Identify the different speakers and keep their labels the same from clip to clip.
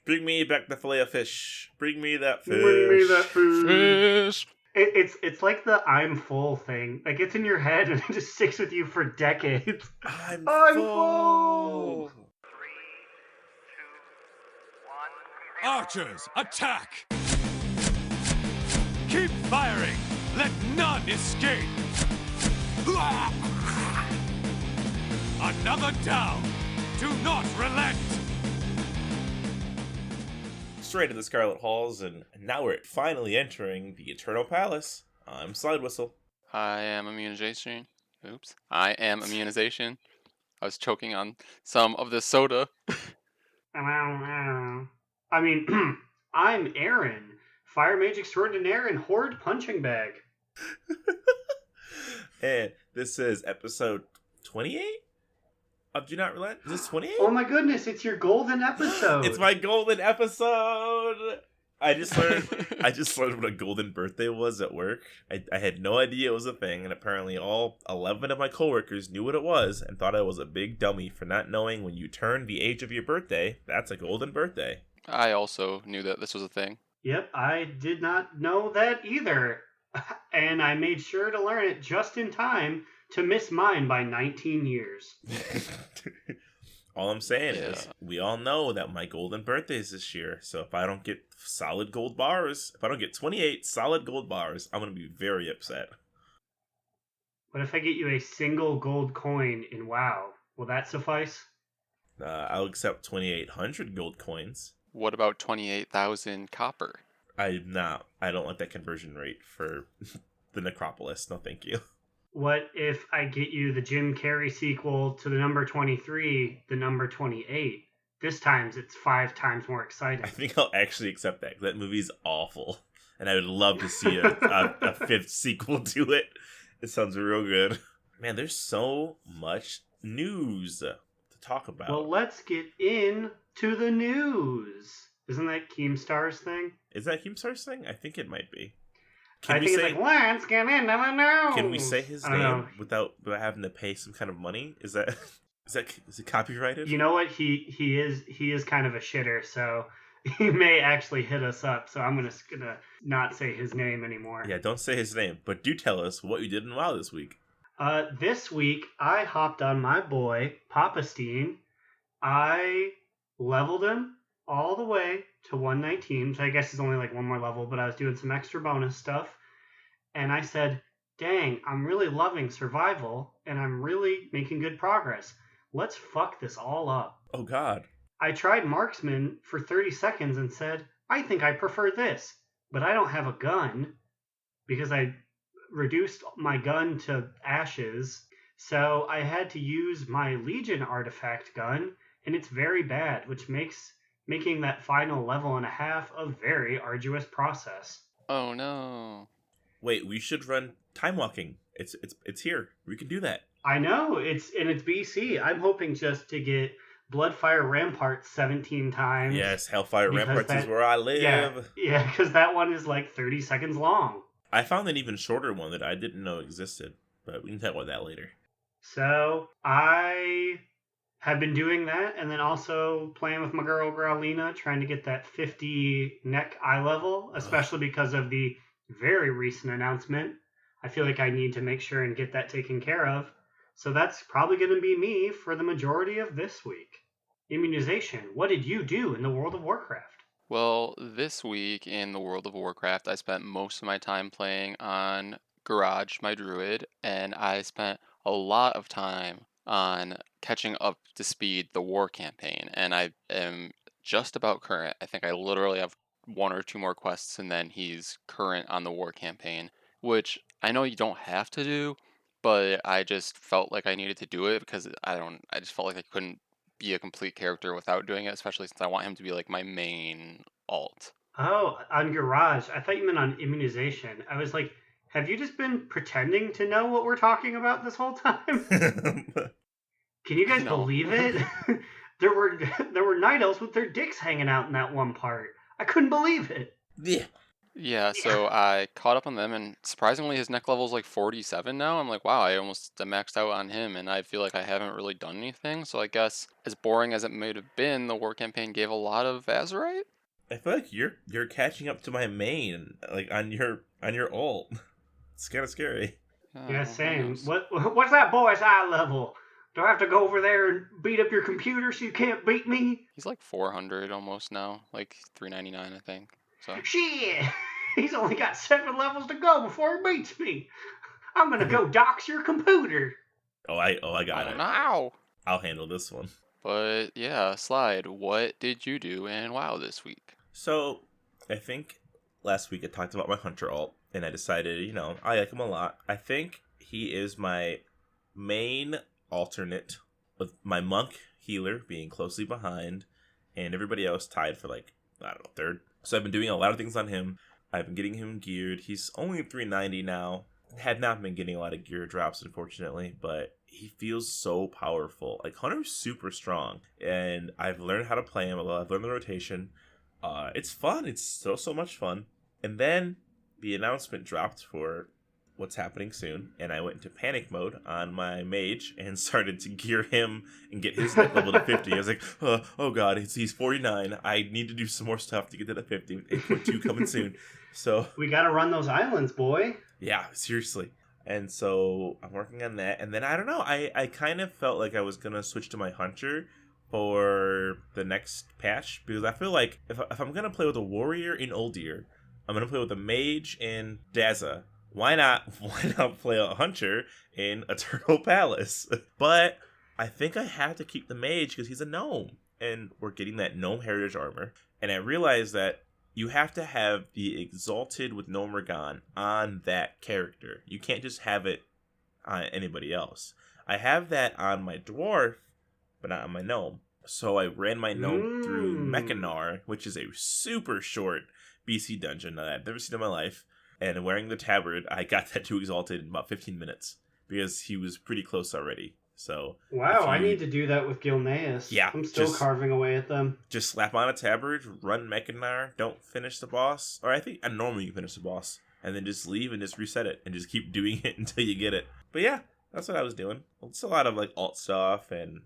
Speaker 1: Bring me back the fillet of fish. Bring me that fish.
Speaker 2: Bring me that food.
Speaker 3: Fish.
Speaker 2: It's like the I'm full thing. Like, it's in your head and it just sticks with you for decades.
Speaker 1: I'm
Speaker 2: full!
Speaker 4: 3, 2, 1.
Speaker 3: Archers, attack! Keep firing! Let none escape! Another down! Do not relent!
Speaker 1: Straight to the Scarlet Halls, and now we're finally entering the Eternal Palace. I'm Slidewhistle.
Speaker 5: I am Immunization. Oops. I am Immunization. I was choking on some of the soda.
Speaker 2: I mean, I'm Aaron, Fire Mage Extraordinaire and Horde Punching Bag.
Speaker 1: And this is episode 28 of Do Not Relent. Is this 28?
Speaker 2: Oh my goodness, it's your golden episode.
Speaker 1: It's my golden episode. I just learned what a golden birthday was at work. I had no idea it was a thing, and apparently all 11 of my coworkers knew what it was and thought I was a big dummy for not knowing when you turn the age of your birthday, that's a golden birthday.
Speaker 5: I also knew that this was a thing.
Speaker 2: Yep, I did not know that either. And I made sure to learn it just in time to miss mine by 19 years.
Speaker 1: All I'm saying is, we all know that my golden birthday is this year, so if I don't get solid gold bars, if I don't get 28 solid gold bars, I'm going to be very upset.
Speaker 2: What if I get you a single gold coin in WoW? Will that suffice?
Speaker 1: I'll accept 2,800 gold coins.
Speaker 5: What about 28,000 copper?
Speaker 1: I don't like that conversion rate for the Necropolis. No, thank you.
Speaker 2: What if I get you the Jim Carrey sequel to the number 23, the number 28? This time it's 5 times more exciting.
Speaker 1: I think I'll actually accept that, 'cause that movie's awful. And I would love to see a fifth sequel to it. It sounds real good. Man, there's so much news to talk about.
Speaker 2: Well, let's get into the news. Isn't that Keemstar's thing?
Speaker 1: Is that Keemstar's thing? I think it might be.
Speaker 2: I think it's like, let's get into the news.
Speaker 1: Can we say his name without having to pay some kind of money? Is it copyrighted?
Speaker 2: You know what? He is kind of a shitter, so he may actually hit us up. So I'm gonna not say his name anymore.
Speaker 1: Yeah, don't say his name, but do tell us what you did in WoW this week.
Speaker 2: This week I hopped on my boy Papa Steen. I leveled him all the way to 119, which I guess is only like one more level, but I was doing some extra bonus stuff. And I said, dang, I'm really loving survival, and I'm really making good progress. Let's fuck this all up.
Speaker 1: Oh, God.
Speaker 2: I tried Marksman for 30 seconds and said, I think I prefer this, but I don't have a gun because I reduced my gun to ashes. So I had to use my Legion artifact gun, and it's very bad, which makes making that final level and a half a very arduous process.
Speaker 5: Oh no.
Speaker 1: Wait, we should run time walking. It's here. We can do that.
Speaker 2: I know, it's BC. I'm hoping just to get Bloodfire Ramparts 17 times.
Speaker 1: Yes, Hellfire Ramparts is where I live.
Speaker 2: Yeah, because that one is like 30 seconds long.
Speaker 1: I found an even shorter one that I didn't know existed, but we can talk about that later.
Speaker 2: So, I have been doing that, and then also playing with my girl Growlina, trying to get that 50 neck eye level, especially because of the very recent announcement. I feel like I need to make sure and get that taken care of. So that's probably going to be me for the majority of this week. Immunization, what did you do in the World of Warcraft?
Speaker 5: Well, this week in the World of Warcraft, I spent most of my time playing on Garage, my druid, and I spent a lot of time on catching up to speed the war campaign, and I am just about current. I think I literally have 1 or 2 more quests, and then he's current on the war campaign, which I know you don't have to do, but I just felt like I needed to do it because I just felt like I couldn't be a complete character without doing it, especially since I want him to be like my main alt.
Speaker 2: Oh, on Garage. I thought you meant on Immunization. I was like, have you just been pretending to know what we're talking about this whole time? Can you guys believe it? there were night elves with their dicks hanging out in that one part. I couldn't believe it.
Speaker 1: Yeah.
Speaker 5: Yeah, so I caught up on them, and surprisingly, his neck level is like 47 now. I'm like, wow, I almost maxed out on him, and I feel like I haven't really done anything. So I guess, as boring as it may have been, the war campaign gave a lot of Azurite.
Speaker 1: I feel like you're catching up to my main, like on your ult. It's kind of scary.
Speaker 2: Yeah,
Speaker 5: Who
Speaker 2: same.
Speaker 5: knows?
Speaker 2: What's that boy's eye level? Do I have to go over there and beat up your computer so you can't beat me?
Speaker 5: He's like 400 almost now, like 399, I think. So
Speaker 2: Shit! He's only got 7 levels to go before he beats me. I'm gonna go dox your computer.
Speaker 1: I got
Speaker 5: oh
Speaker 1: it.
Speaker 5: no.
Speaker 1: I'll handle this one.
Speaker 5: But yeah, Slide, what did you do in WoW this week?
Speaker 1: So, I think last week I talked about my Hunter alt, and I decided, I like him a lot. I think he is my main alternate, with my monk healer being closely behind, and everybody else tied for, like, I don't know, third. So I've been doing a lot of things on him. I've been getting him geared. He's only 390 now. Had not been getting a lot of gear drops, unfortunately, but he feels so powerful. Like, Hunter's super strong, and I've learned how to play him. I've learned the rotation. It's fun. It's so much fun. And then the announcement dropped for what's happening soon, and I went into panic mode on my mage and started to gear him and get his neck level to 50. I was like, oh god, he's 49. I need to do some more stuff to get to the 50. 8.2 coming soon. So
Speaker 2: We gotta run those islands, boy.
Speaker 1: yeah, seriously. And so I'm working on that. And then I don't know, I kind of felt like I was going to switch to my Hunter for the next patch, because I feel like if I'm going to play with a warrior in Uldir, I'm going to play with a mage in Daza. Why not play a Hunter in Eternal Palace? But I think I have to keep the mage because he's a gnome, and we're getting that gnome heritage armor. And I realized that you have to have the Exalted with Gnomergon on that character. You can't just have it on anybody else. I have that on my dwarf, but not on my gnome. So I ran my gnome through Mechanar, which is a super short BC dungeon that I've never seen in my life. And wearing the tabard, I got that to Exalted in about 15 minutes because he was pretty close already. So
Speaker 2: Wow, I need to do that with Gilneas.
Speaker 1: Yeah,
Speaker 2: I'm still
Speaker 1: just-
Speaker 2: carving away at them.
Speaker 1: just slap on a tabard, run Mechanar, don't finish the boss. Or I think normally you finish the boss. And then just leave and just reset it. And just keep doing it until you get it. But yeah, that's what I was doing. It's a lot of like alt stuff and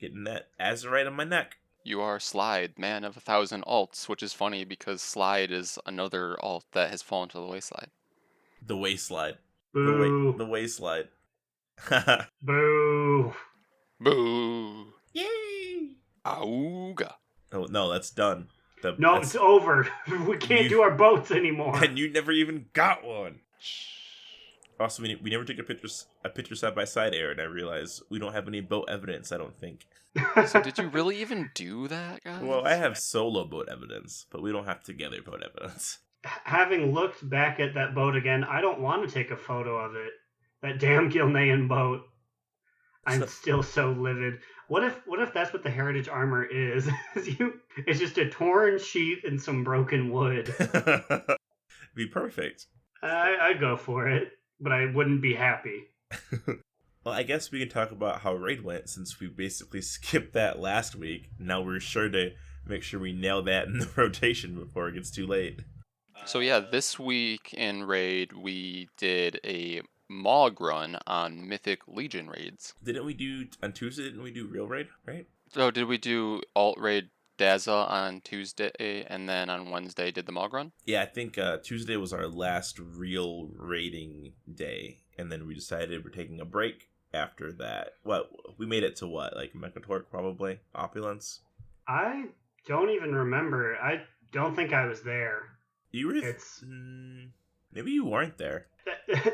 Speaker 1: getting that Azurite on my neck.
Speaker 5: You are Slide, man of 1,000 alts, which is funny because Slide is another alt that has fallen to the wayside.
Speaker 1: The Wayslide.
Speaker 2: Boo.
Speaker 1: The Wayslide.
Speaker 2: Boo.
Speaker 5: Boo!
Speaker 1: Yay!
Speaker 5: Auga!
Speaker 1: Oh, no, that's done.
Speaker 2: No,
Speaker 1: That's-
Speaker 2: it's over. We can't
Speaker 1: You-
Speaker 2: do our boats anymore.
Speaker 1: And you never even got one. Also, we never took a picture side by side, Aaron. I realize we don't have any boat evidence, I don't think.
Speaker 5: So did you really even do that, guys?
Speaker 1: Well, I have solo boat evidence, but we don't have together boat evidence.
Speaker 2: Having looked back at that boat again, I don't want to take a photo of it. That damn Gilnean boat. I'm still so livid. What if that's what the heritage armor is? It's just a torn sheet and some broken wood.
Speaker 1: Be perfect.
Speaker 2: I'd go for it, but I wouldn't be happy.
Speaker 1: Well, I guess we can talk about how raid went, since we basically skipped that last week. Now we're sure to make sure we nail that in the rotation before it gets too late.
Speaker 5: So yeah, this week in Raid, we did a Mog run on Mythic Legion raids.
Speaker 1: On Tuesday, didn't we do real raid, right?
Speaker 5: So did we do Alt Raid Daza on Tuesday, and then on Wednesday did the Mog run?
Speaker 1: Yeah, I think Tuesday was our last real raiding day, and then we decided we're taking a break after that. We made it to what, like Mechatork probably? Opulence?
Speaker 2: I don't even remember. I don't think I was there.
Speaker 1: You were...
Speaker 2: It's-
Speaker 1: Maybe you weren't there.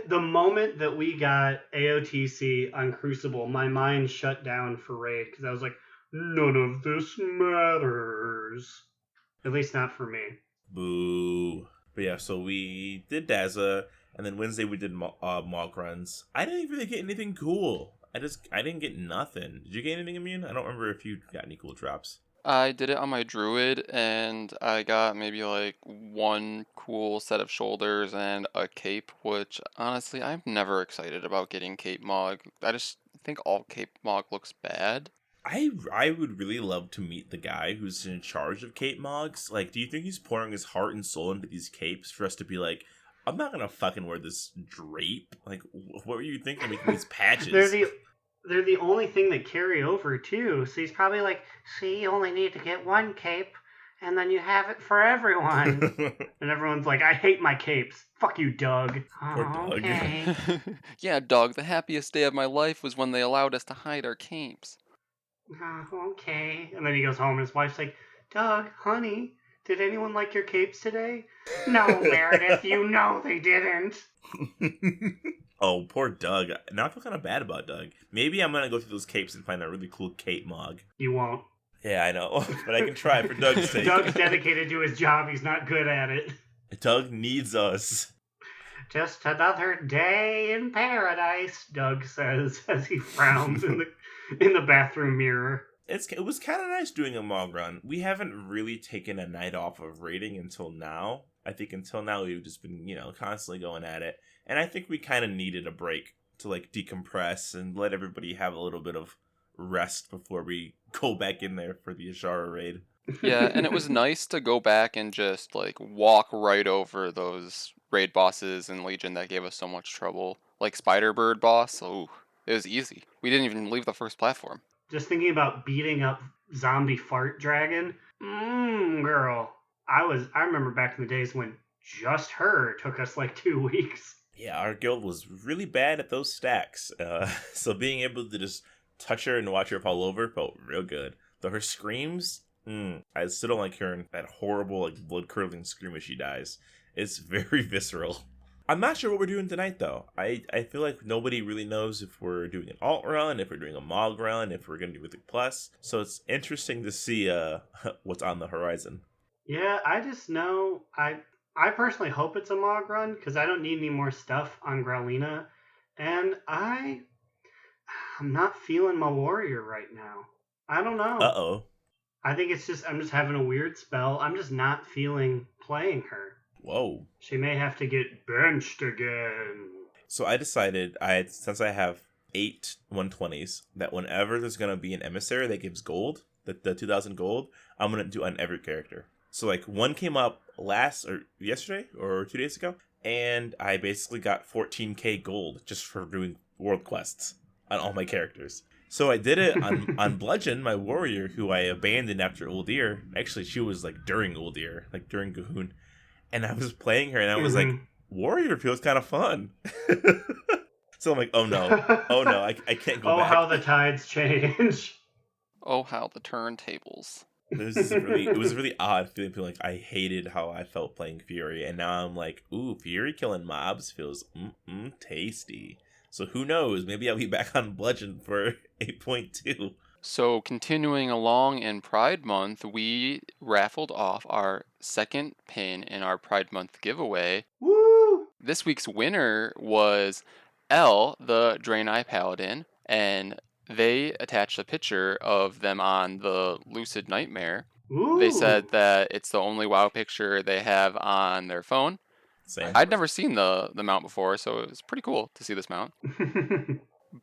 Speaker 2: The moment that we got AOTC on Crucible, my mind shut down for Raid because I was like, none of this matters. At least not for me.
Speaker 1: Boo. But yeah, so we did Daza, and then Wednesday we did Mog runs. I didn't really get anything cool. I didn't get nothing. Did you get anything immune? I don't remember if you got any cool drops.
Speaker 5: I did it on my Druid, and I got maybe like one cool set of shoulders and a cape, which honestly, I'm never excited about getting cape Mog. I just think all cape Mog looks bad.
Speaker 1: I would really love to meet the guy who's in charge of cape mogs. Like, do you think he's pouring his heart and soul into these capes for us to be like, I'm not gonna fucking wear this drape? Like, what were you thinking making these patches?
Speaker 2: They're the only thing that carry over too. So he's probably like, "See, you only need to get one cape, and then you have it for everyone." And everyone's like, "I hate my capes. Fuck you, Doug."
Speaker 1: Poor Doug.
Speaker 2: Okay.
Speaker 5: Yeah, dog, the happiest day of my life was when they allowed us to hide our capes.
Speaker 2: Okay. And then he goes home, and his wife's like, "Doug, honey, did anyone like your capes today?" "No, Meredith, you know they didn't."
Speaker 1: Oh, poor Doug. Now I feel kind of bad about Doug. Maybe I'm gonna go through those capes and find a really cool cape mog.
Speaker 2: You won't.
Speaker 1: Yeah, I know, but I can try for Doug's sake.
Speaker 2: Doug's dedicated to his job. He's not good at it.
Speaker 1: Doug needs us.
Speaker 2: "Just another day in paradise," Doug says as he frowns in the bathroom mirror.
Speaker 1: It was kind of nice doing a mog run. We haven't really taken a night off of raiding until now. I think until now we've just been, constantly going at it. And I think we kind of needed a break to like decompress and let everybody have a little bit of rest before we go back in there for the Azshara raid.
Speaker 5: Yeah, and it was nice to go back and just like walk right over those raid bosses in Legion that gave us so much trouble. Like Spider-Bird boss, oh, it was easy. We didn't even leave the first platform.
Speaker 2: Just thinking about beating up zombie fart dragon. Girl. I remember back in the days when just her took us like 2 weeks.
Speaker 1: Yeah, our guild was really bad at those stacks. So being able to just touch her and watch her fall over felt real good. Though her screams, I still don't like hearing that horrible, like, blood-curdling scream as she dies. It's very visceral. I'm not sure what we're doing tonight, though. I feel like nobody really knows if we're doing an alt run, if we're doing a mog run, if we're going to do Mythic Plus. So it's interesting to see what's on the horizon.
Speaker 2: Yeah, I just know I personally hope it's a mog run because I don't need any more stuff on Growlina, and I'm not feeling my warrior right now. I don't know.
Speaker 1: Uh-oh.
Speaker 2: I think I'm just having a weird spell. I'm just not feeling playing her.
Speaker 1: Whoa.
Speaker 2: She may have to get benched again.
Speaker 1: So I decided, since I have 8 120s, that whenever there's going to be an emissary that gives gold, the 2,000 gold, I'm going to do on every character. So like one came up yesterday or 2 days ago, and I basically got 14k gold just for doing world quests on all my characters. So I did it on Bludgeon, my warrior, who I abandoned after Uldir. Actually, she was like during Uldir, like during Gahun. And I was playing her, and I was like, warrior feels kind of fun. So I'm like, oh no, I can't go back.
Speaker 2: Oh, how the tides change.
Speaker 5: Oh, how the turntables.
Speaker 1: It was really odd feeling like I hated how I felt playing Fury, and now I'm like, ooh, Fury killing mobs feels tasty. So who knows? Maybe I'll be back on Bludgeon for 8.2.
Speaker 5: So continuing along in Pride Month, we raffled off our second pin in our Pride Month giveaway.
Speaker 2: Woo!
Speaker 5: This week's winner was L, the Draenei Paladin, and they attached a picture of them on the Lucid Nightmare.
Speaker 2: Ooh.
Speaker 5: They said that it's the only WoW picture they have on their phone.
Speaker 1: Same.
Speaker 5: I'd never seen the mount before, so it was pretty cool to see this mount.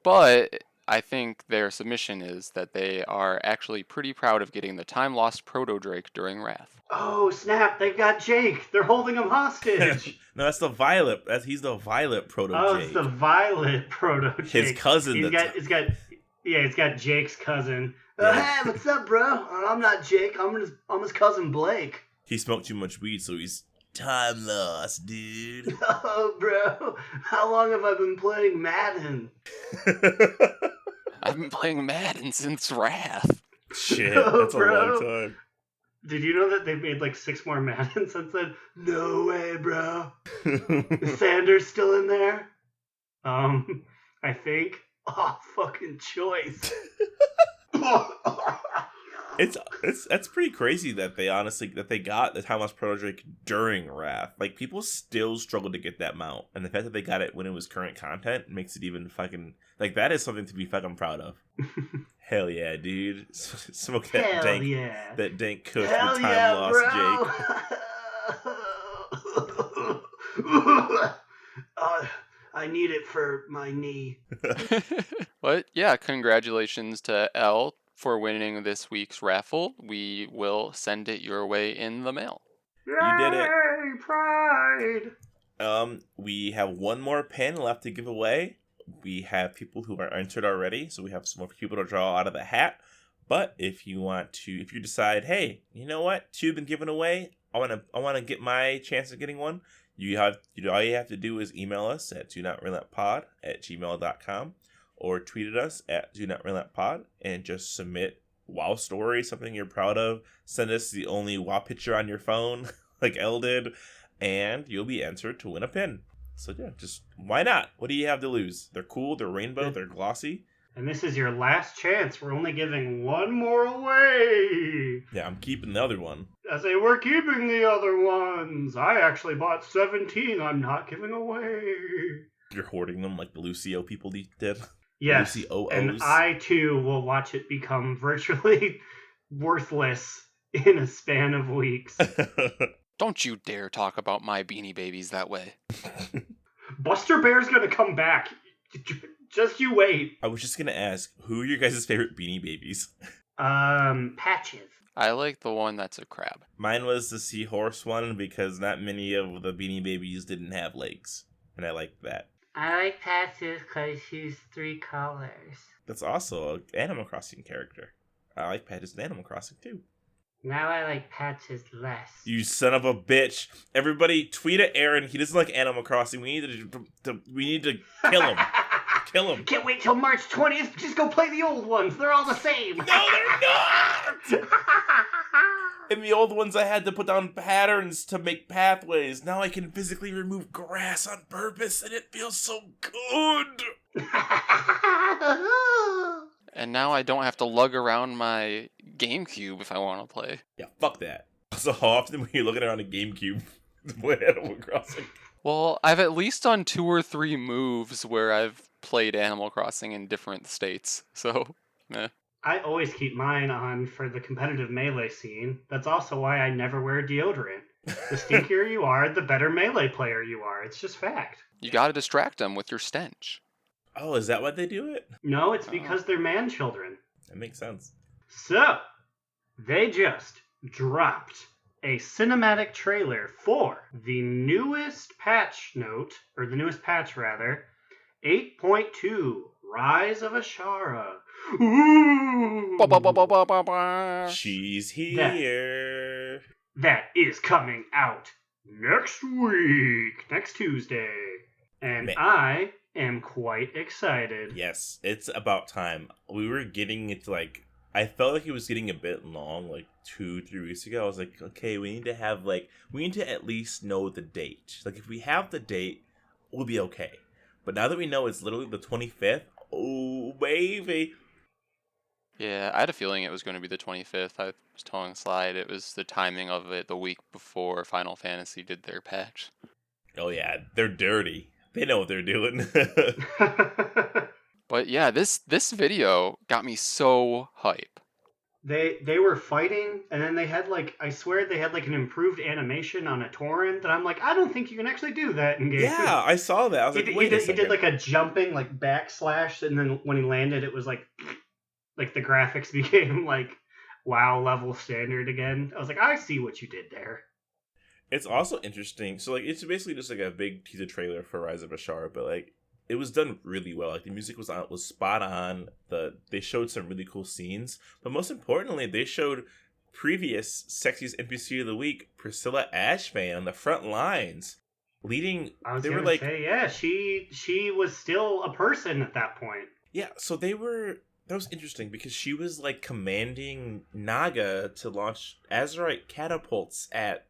Speaker 5: But I think their submission is that they are actually pretty proud of getting the time-lost Proto-Drake during Wrath.
Speaker 2: Oh, snap. They've got Jake. They're holding him hostage.
Speaker 1: No, that's the Violet. He's the Violet Proto-Jake.
Speaker 2: Oh, it's the Violet Proto-Jake.
Speaker 1: His cousin.
Speaker 2: He's got Jake's cousin.
Speaker 1: Yeah.
Speaker 2: Hey, what's up, bro? I'm not Jake. I'm his cousin Blake.
Speaker 1: He smoked too much weed, so he's time lost, dude.
Speaker 2: Oh, bro. How long have I been playing Madden?
Speaker 5: I've been playing Madden since Wrath.
Speaker 1: Shit, that's a long time.
Speaker 2: Did you know that they've made like 6 more Madden since then? No way, bro. Is Sanders still in there? I think. Oh, fucking choice.
Speaker 1: That's pretty crazy that they got the time lost Proto-Drake during Wrath. Like, people still struggle to get that mount, and the fact that they got it when it was current content makes it even fucking, like, that is something to be fucking proud of. Hell yeah, dude. Smoke that
Speaker 2: Hell
Speaker 1: dank,
Speaker 2: yeah.
Speaker 1: that dank kush with
Speaker 2: Hell
Speaker 1: time
Speaker 2: yeah,
Speaker 1: lost
Speaker 2: bro. I need it for my knee.
Speaker 5: But yeah, congratulations to L for winning this week's raffle. We will send it your way in the mail.
Speaker 1: You did it.
Speaker 2: Yay, pride!
Speaker 1: We have one more pin left to give away. We have people who are entered already, so we have some more people to draw out of the hat. But if you decide, hey, you know what, 2 have been given away, I want to get my chance of getting one. All you have to do is email us at donotrelentlpod@gmail.com or tweet at us at donotrelentlpod and just submit WoW story, something you're proud of. Send us the only WoW picture on your phone, like Elle did, and you'll be entered to win a pin. So yeah, just why not? What do you have to lose? They're cool, they're rainbow, they're glossy.
Speaker 2: And this is your last chance. We're only giving one more away.
Speaker 1: Yeah, I'm keeping the other one.
Speaker 2: I say we're keeping the other ones. I actually bought 17. I'm not giving away.
Speaker 1: You're hoarding them like the Lucio people did.
Speaker 2: Yes,
Speaker 1: Lucio-Os.
Speaker 2: and I too will watch it become virtually worthless in a span of weeks.
Speaker 5: Don't you dare talk about my Beanie Babies that way.
Speaker 2: Buster Bear's gonna come back. Just you wait.
Speaker 1: I was just gonna ask, who are your guys' favorite Beanie Babies?
Speaker 2: Patches.
Speaker 5: I like the one that's a crab.
Speaker 1: Mine was the seahorse one because not many of the Beanie Babies didn't have legs, and I liked that.
Speaker 6: I like Patches because she's 3 colors.
Speaker 1: That's also an Animal Crossing character. I like Patches in Animal Crossing too.
Speaker 6: Now I like Patches less.
Speaker 1: You son of a bitch! Everybody, tweet at Aaron. He doesn't like Animal Crossing. We need to kill him. Kill him.
Speaker 2: Can't wait till March 20th. Just go play the old ones. They're all the same.
Speaker 1: No, they're not! In the old ones, I had to put down patterns to make pathways. Now I can physically remove grass on purpose, and it feels so good!
Speaker 5: And now I don't have to lug around my GameCube if I want to play.
Speaker 1: Yeah, fuck that. So how often were you looking around a GameCube to play Animal Crossing?
Speaker 5: Well, I've at least done 2 or 3 moves where I've played Animal Crossing in different states. So, meh.
Speaker 2: I always keep mine on for the competitive melee scene. That's also why I never wear deodorant. The stinkier you are, the better melee player you are. It's just fact.
Speaker 5: You gotta distract them with your stench.
Speaker 1: Oh, is that why they do it?
Speaker 2: No, it's because they're man children.
Speaker 1: That makes sense.
Speaker 2: So, they just dropped a cinematic trailer for the newest patch note, or the newest patch rather, 8.2, Rise of Azshara. Ooh!
Speaker 1: She's here.
Speaker 2: That is coming out next week, next Tuesday. And
Speaker 1: Man.
Speaker 2: I am quite excited.
Speaker 1: Yes, it's about time. We were getting it I felt like it was getting a bit long, 2-3 weeks ago. I was like, okay, we need to at least know the date. If we have the date, we'll be okay. But now that we know it's literally the 25th, oh baby.
Speaker 5: Yeah, I had a feeling it was going to be the 25th. I was telling Slide it was the timing of it the week before Final Fantasy did their patch.
Speaker 1: Oh yeah, they're dirty. They know what they're doing.
Speaker 5: But yeah, this video got me so hype.
Speaker 2: They were fighting, and then they had I swear they had an improved animation on a Tauren that I'm like, I don't think you can actually do that in game.
Speaker 1: Yeah, I saw that. I was like, wait a second.
Speaker 2: He did a jumping backslash, and then when he landed, it was like the graphics became WoW level standard again. I was like, I see what you did there.
Speaker 1: It's also interesting. So it's basically just a big teaser trailer for Rise of Azshara, but it was done really well. The music was spot on. They showed some really cool scenes, but most importantly, they showed previous Sexiest NPC of the Week, Priscilla Ashman, on the front lines, leading.
Speaker 2: I was
Speaker 1: they
Speaker 2: gonna
Speaker 1: were
Speaker 2: say, yeah, she was still a person at that point.
Speaker 1: Yeah, so they were. That was interesting because she was commanding Naga to launch Azurite catapults at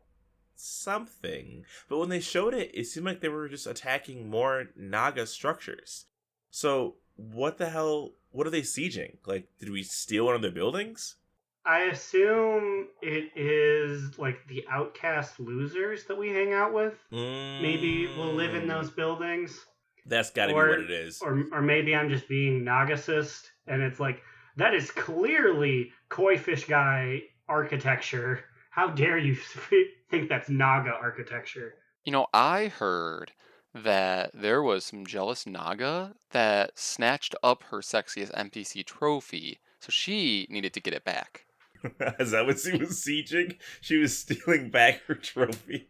Speaker 1: something, but when they showed it, it seemed like they were just attacking more Naga structures. So what the hell? What are they sieging? Did we steal one of their buildings?
Speaker 2: I assume it is the outcast losers that we hang out with. Maybe we'll live in those buildings.
Speaker 1: That's got to be what it is.
Speaker 2: Or maybe I'm just being Nagasist, and it's that is clearly Koi Fish Guy architecture. How dare you think that's Naga architecture?
Speaker 5: I heard that there was some jealous Naga that snatched up her sexiest NPC trophy So she needed to get it back.
Speaker 1: Is that what she was sieging? She was stealing back her trophy.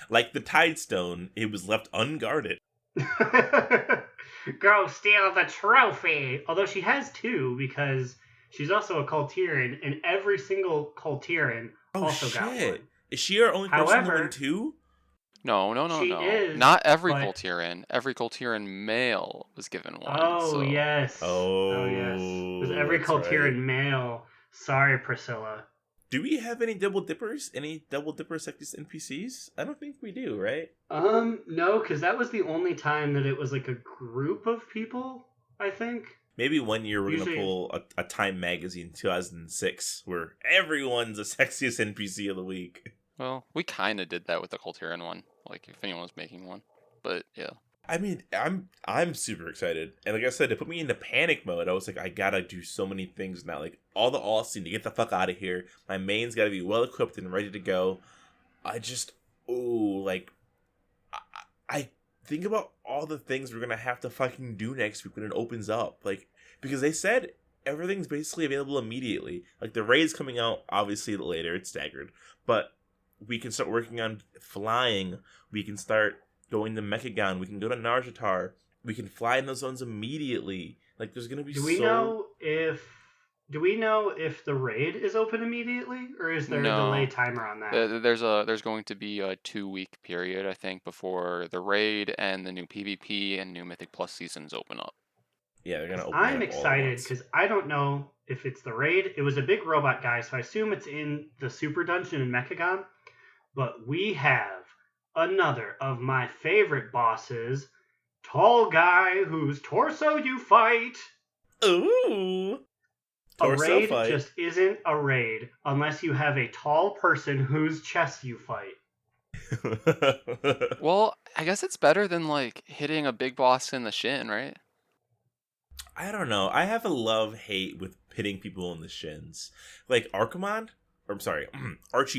Speaker 1: Like the Tidestone, it was left unguarded.
Speaker 2: Go steal the trophy! Although she has two, because she's also a Cultiran, and every single Cultiran also got one.
Speaker 1: Is she our only person to
Speaker 2: However,
Speaker 1: win two?
Speaker 5: No.
Speaker 2: She is,
Speaker 5: Not every
Speaker 2: but-
Speaker 5: Coltiran. Every Coltiran male was given one.
Speaker 2: Oh,
Speaker 5: so.
Speaker 2: yes.
Speaker 1: Oh,
Speaker 2: yes. It was every
Speaker 1: that's
Speaker 2: Cultiran
Speaker 1: right.
Speaker 2: male. Sorry, Priscilla.
Speaker 1: Do we have any double dippers? Any double dipper sexist NPCs? I don't think we do, right?
Speaker 2: No, because that was the only time that it was like a group of people, I think.
Speaker 1: Maybe one year we're
Speaker 2: Usually-
Speaker 1: gonna pull a Time magazine 2006 where everyone's the sexiest NPC of the week.
Speaker 5: Well, we kind of did that with the Coltiran one. Like, if anyone was making one. But, yeah.
Speaker 1: I mean, I'm super excited, and like I said, it put me into panic mode. I was like, I gotta do so many things now. Like all the Austin to get the fuck out of here. My main's gotta be well equipped and ready to go. I think about all the things we're gonna have to fucking do next week when it opens up. Like, because they said everything's basically available immediately. Like the raid's coming out obviously later, it's staggered, but we can start working on flying. We can start going to Mechagon, we can go to Narjatar, we can fly in those zones immediately. Like, there's gonna be
Speaker 2: Do we know if the raid is open immediately, or is there a
Speaker 5: No.
Speaker 2: delay timer on that?
Speaker 5: There's going to be a 2-week period, I think, before the raid and the new PvP and new Mythic Plus seasons open up.
Speaker 1: Yeah, they're gonna open
Speaker 2: I'm
Speaker 1: it up all at
Speaker 2: excited
Speaker 1: once.
Speaker 2: because I don't know if it's the raid. It was a big robot guy, so I assume it's in the Super Dungeon in Mechagon. But we have another of my favorite bosses, tall guy whose torso you fight.
Speaker 1: Ooh!
Speaker 2: A
Speaker 1: Torso
Speaker 2: raid
Speaker 1: fight.
Speaker 2: just isn't a raid unless you have a tall person whose chest you fight.
Speaker 5: Well, I guess it's better than, like, hitting a big boss in the shin, right?
Speaker 1: I don't know. I have a love-hate with hitting people in the shins. Like Archie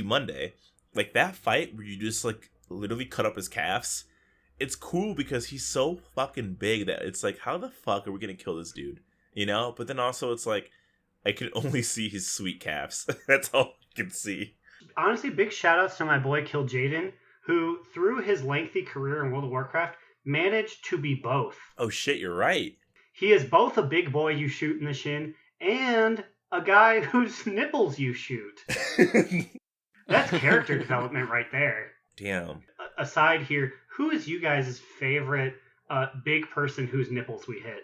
Speaker 1: Monday. Like that fight where you just like literally cut up his calves. It's cool because he's so fucking big that it's like, how the fuck are we gonna kill this dude? You know? But then also it's like, I can only see his sweet calves. That's all I can see.
Speaker 2: Honestly, big shout outs to my boy Kill Jaden, who through his lengthy career in World of Warcraft managed to be both.
Speaker 1: Oh shit, you're right.
Speaker 2: He is both a big boy you shoot in the shin and a guy whose nipples you shoot. That's character development right there.
Speaker 1: Damn.
Speaker 2: Aside here, who is you guys' favorite big person whose nipples we hit?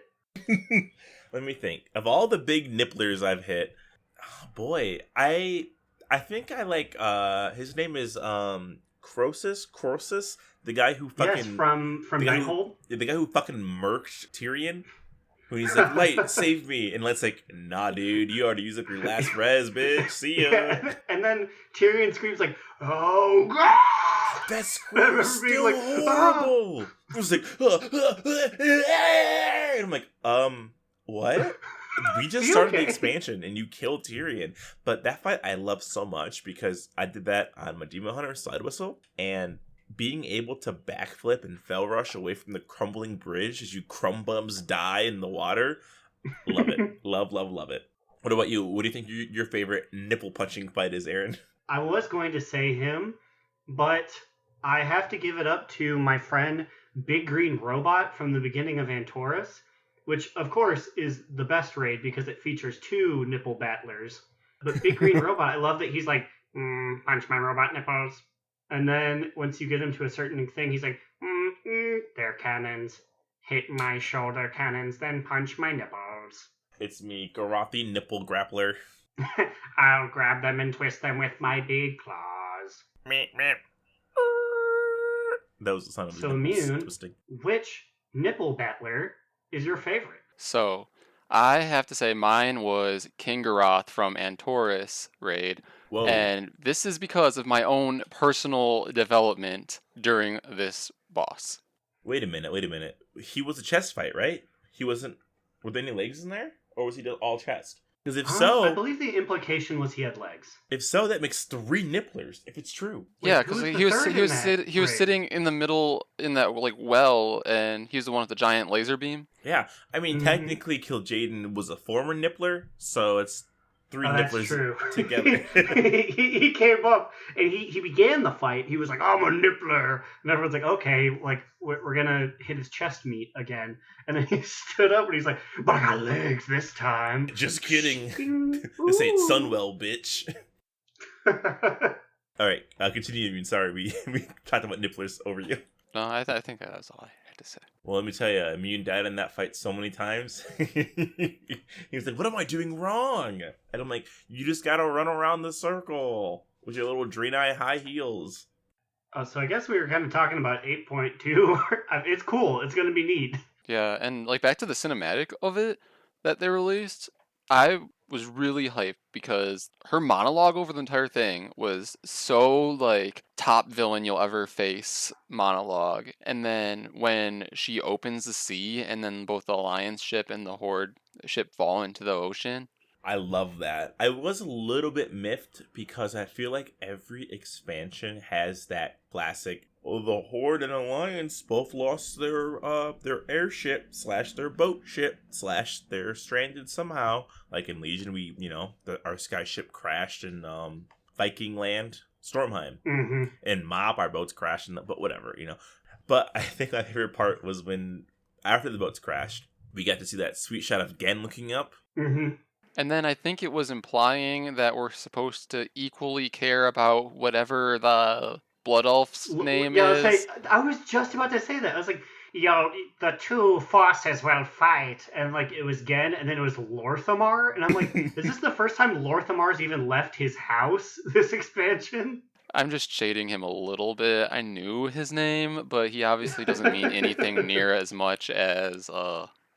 Speaker 1: Let me think. Of all the big nipplers I've hit, oh boy, I think I like his name is Croesus, the guy who fucking
Speaker 2: Yes, from
Speaker 1: the guy who-
Speaker 2: Nighthold.
Speaker 1: the guy who fucking murked Tyrion. When he's like, Light, save me. And Light's like, nah, dude, you already used up your last res, bitch. See ya.
Speaker 2: Yeah, and then Tyrion screams like, "Oh God!"
Speaker 1: That squid was
Speaker 2: Being
Speaker 1: still
Speaker 2: like,
Speaker 1: horrible. It was like, and I'm like, what? We just
Speaker 2: You
Speaker 1: started the
Speaker 2: okay?
Speaker 1: expansion and you killed Tyrion. But that fight I love so much because I did that on my Demon Hunter Slidewhistle, and being able to backflip and fell rush away from the crumbling bridge as you crumbums die in the water. Love it. love it. What about you? What do you think your favorite nipple punching fight is, Aaron?
Speaker 2: I was going to say him, but I have to give it up to my friend Big Green Robot from the beginning of Antorus, which of course is the best raid because it features 2 nipple battlers. But Big Green Robot, I love that he's like, punch my robot nipples. And then once you get him to a certain thing, he's like, they're cannons. Hit my shoulder cannons, then punch my nipples.
Speaker 1: It's me, Garothi Nipple Grappler.
Speaker 2: I'll grab them and twist them with my big claws.
Speaker 1: Meep, meep. That was the sound of the
Speaker 2: So
Speaker 1: nipples
Speaker 2: Immune,
Speaker 1: twisting.
Speaker 2: which nipple battler is your favorite?
Speaker 5: So, I have to say mine was King Garoth from Antorus raid.
Speaker 1: Whoa.
Speaker 5: And this is because of my own personal development during this boss.
Speaker 1: Wait a minute. He was a chest fight, right? He wasn't... Were there any legs in there? Or was he all chest? Because if
Speaker 2: I
Speaker 1: so,
Speaker 2: believe the implication was he had legs.
Speaker 1: that makes 3 nipplers. If it's true,
Speaker 5: Yeah,
Speaker 2: Wait,
Speaker 5: because
Speaker 2: who's the
Speaker 5: he was
Speaker 2: third
Speaker 5: he
Speaker 2: in
Speaker 5: was
Speaker 2: that
Speaker 5: he was
Speaker 2: ring?
Speaker 5: sitting in the middle in that like well, and he was the one with the giant laser beam.
Speaker 1: yeah. I mean,
Speaker 2: Mhm.
Speaker 1: technically, Kil'jaeden was a former nippler, so it's 3
Speaker 2: Oh, that's
Speaker 1: nipplers
Speaker 2: true.
Speaker 1: together.
Speaker 2: he came up and he began the fight. He was like, "I'm a nippler," and everyone's like, "Okay, like we're gonna hit his chest meat again." And then he stood up and he's like, "But I got legs this time."
Speaker 1: Just kidding.
Speaker 2: Shing.
Speaker 1: This ain't
Speaker 2: Ooh.
Speaker 1: Sunwell, bitch. All right, continue. I mean, sorry, we talked about nipplers over you.
Speaker 5: No, I think that's all I had to say.
Speaker 1: Well, let me tell you, Immune died in that fight so many times. He was like, "What am I doing wrong?" And I'm like, "You just gotta run around the circle with your little Draenei high heels."
Speaker 2: So I guess we were kind of talking about 8.2. It's cool. It's gonna be neat.
Speaker 5: Yeah, and like back to the cinematic of it that they released, I was really hyped because her monologue over the entire thing was so like top villain you'll ever face monologue. And then when she opens the sea and then both the Alliance ship and the Horde ship fall into the ocean.
Speaker 1: I love that. I was a little bit miffed because I feel like every expansion has that classic. Oh, the Horde and Alliance both lost their airship / their boat ship / they're stranded somehow. Like in Legion, our sky ship crashed in Viking land, Stormheim.
Speaker 2: Mm-hmm.
Speaker 1: In Mob, our boats crashed, but whatever, But I think my favorite part was when after the boats crashed, we got to see that sweet shot of Gen looking up.
Speaker 2: Mm-hmm.
Speaker 5: And then I think it was implying that we're supposed to equally care about whatever the Blood Elf's name is.
Speaker 2: I was just about to say that. I was like, the two forces will fight, and like it was Gen, and then it was Lorthamar, and I'm like, is this the first time Lorthamar's even left his house this expansion?
Speaker 5: I'm just shading him a little bit. I knew his name, but he obviously doesn't mean anything near as much as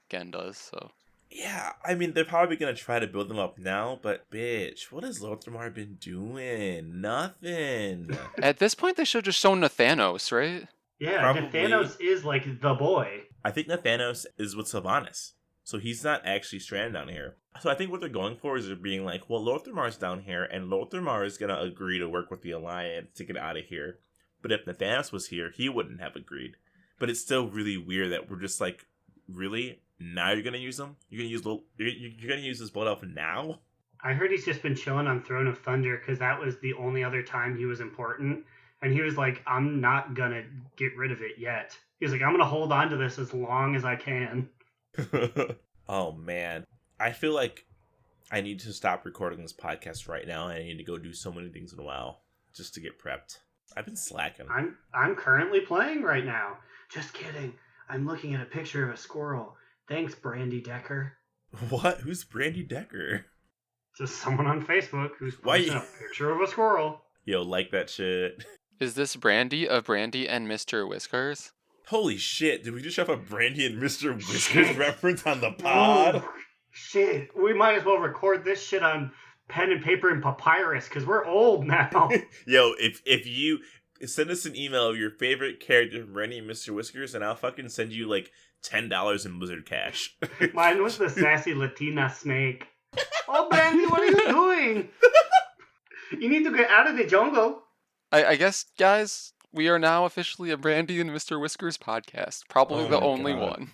Speaker 5: Gen does. So
Speaker 1: Yeah, I mean, they're probably going to try to build them up now, but bitch, what has Lothamar been doing? Nothing.
Speaker 5: at this point, they should have just shown Nathanos, right?
Speaker 2: Yeah,
Speaker 1: Probably.
Speaker 2: Nathanos is like the boy.
Speaker 1: I think Nathanos is with Sylvanas, so he's not actually stranded down here. So I think what they're going for is they're being like, well, Lothamar's down here, and Lothamar is going to agree to work with the Alliance to get out of here. But if Nathanos was here, he wouldn't have agreed. But it's still really weird that we're just like, really? Now you're gonna use them? You're gonna use this Blood Elf now?
Speaker 2: I heard he's just been chilling on Throne of Thunder because that was the only other time he was important. And he was like, I'm not gonna get rid of it yet. He's like, I'm gonna hold on to this as long as I can.
Speaker 1: Oh man. I feel like I need to stop recording this podcast right now, and I need to go do so many things in a while just to get prepped. I've been slacking.
Speaker 2: I'm currently playing right now. Just kidding. I'm looking at a picture of a squirrel. Thanks, Brandy Decker.
Speaker 1: What? Who's Brandy Decker?
Speaker 2: Just someone on Facebook who's
Speaker 1: Why
Speaker 2: posting a picture of a squirrel.
Speaker 1: Yo, like that shit.
Speaker 5: Is this Brandy of Brandy and Mr. Whiskers?
Speaker 1: Holy shit, did we just have a Brandy and Mr. Whiskers reference on the pod?
Speaker 2: Oh, shit. We might as well record this shit on pen and paper and papyrus because we're old now.
Speaker 1: Yo, if you send us an email of your favorite character from Brandy and Mr. Whiskers, and I'll fucking send you like $10 in Blizzard cash.
Speaker 2: Mine was the sassy Latina snake. Oh, Brandy, what are you doing? You need to get out of the jungle.
Speaker 5: I guess, guys, we are now officially a Brandy and Mr. Whiskers podcast. Probably
Speaker 1: Oh
Speaker 5: the
Speaker 1: my
Speaker 5: only
Speaker 1: God.
Speaker 5: one.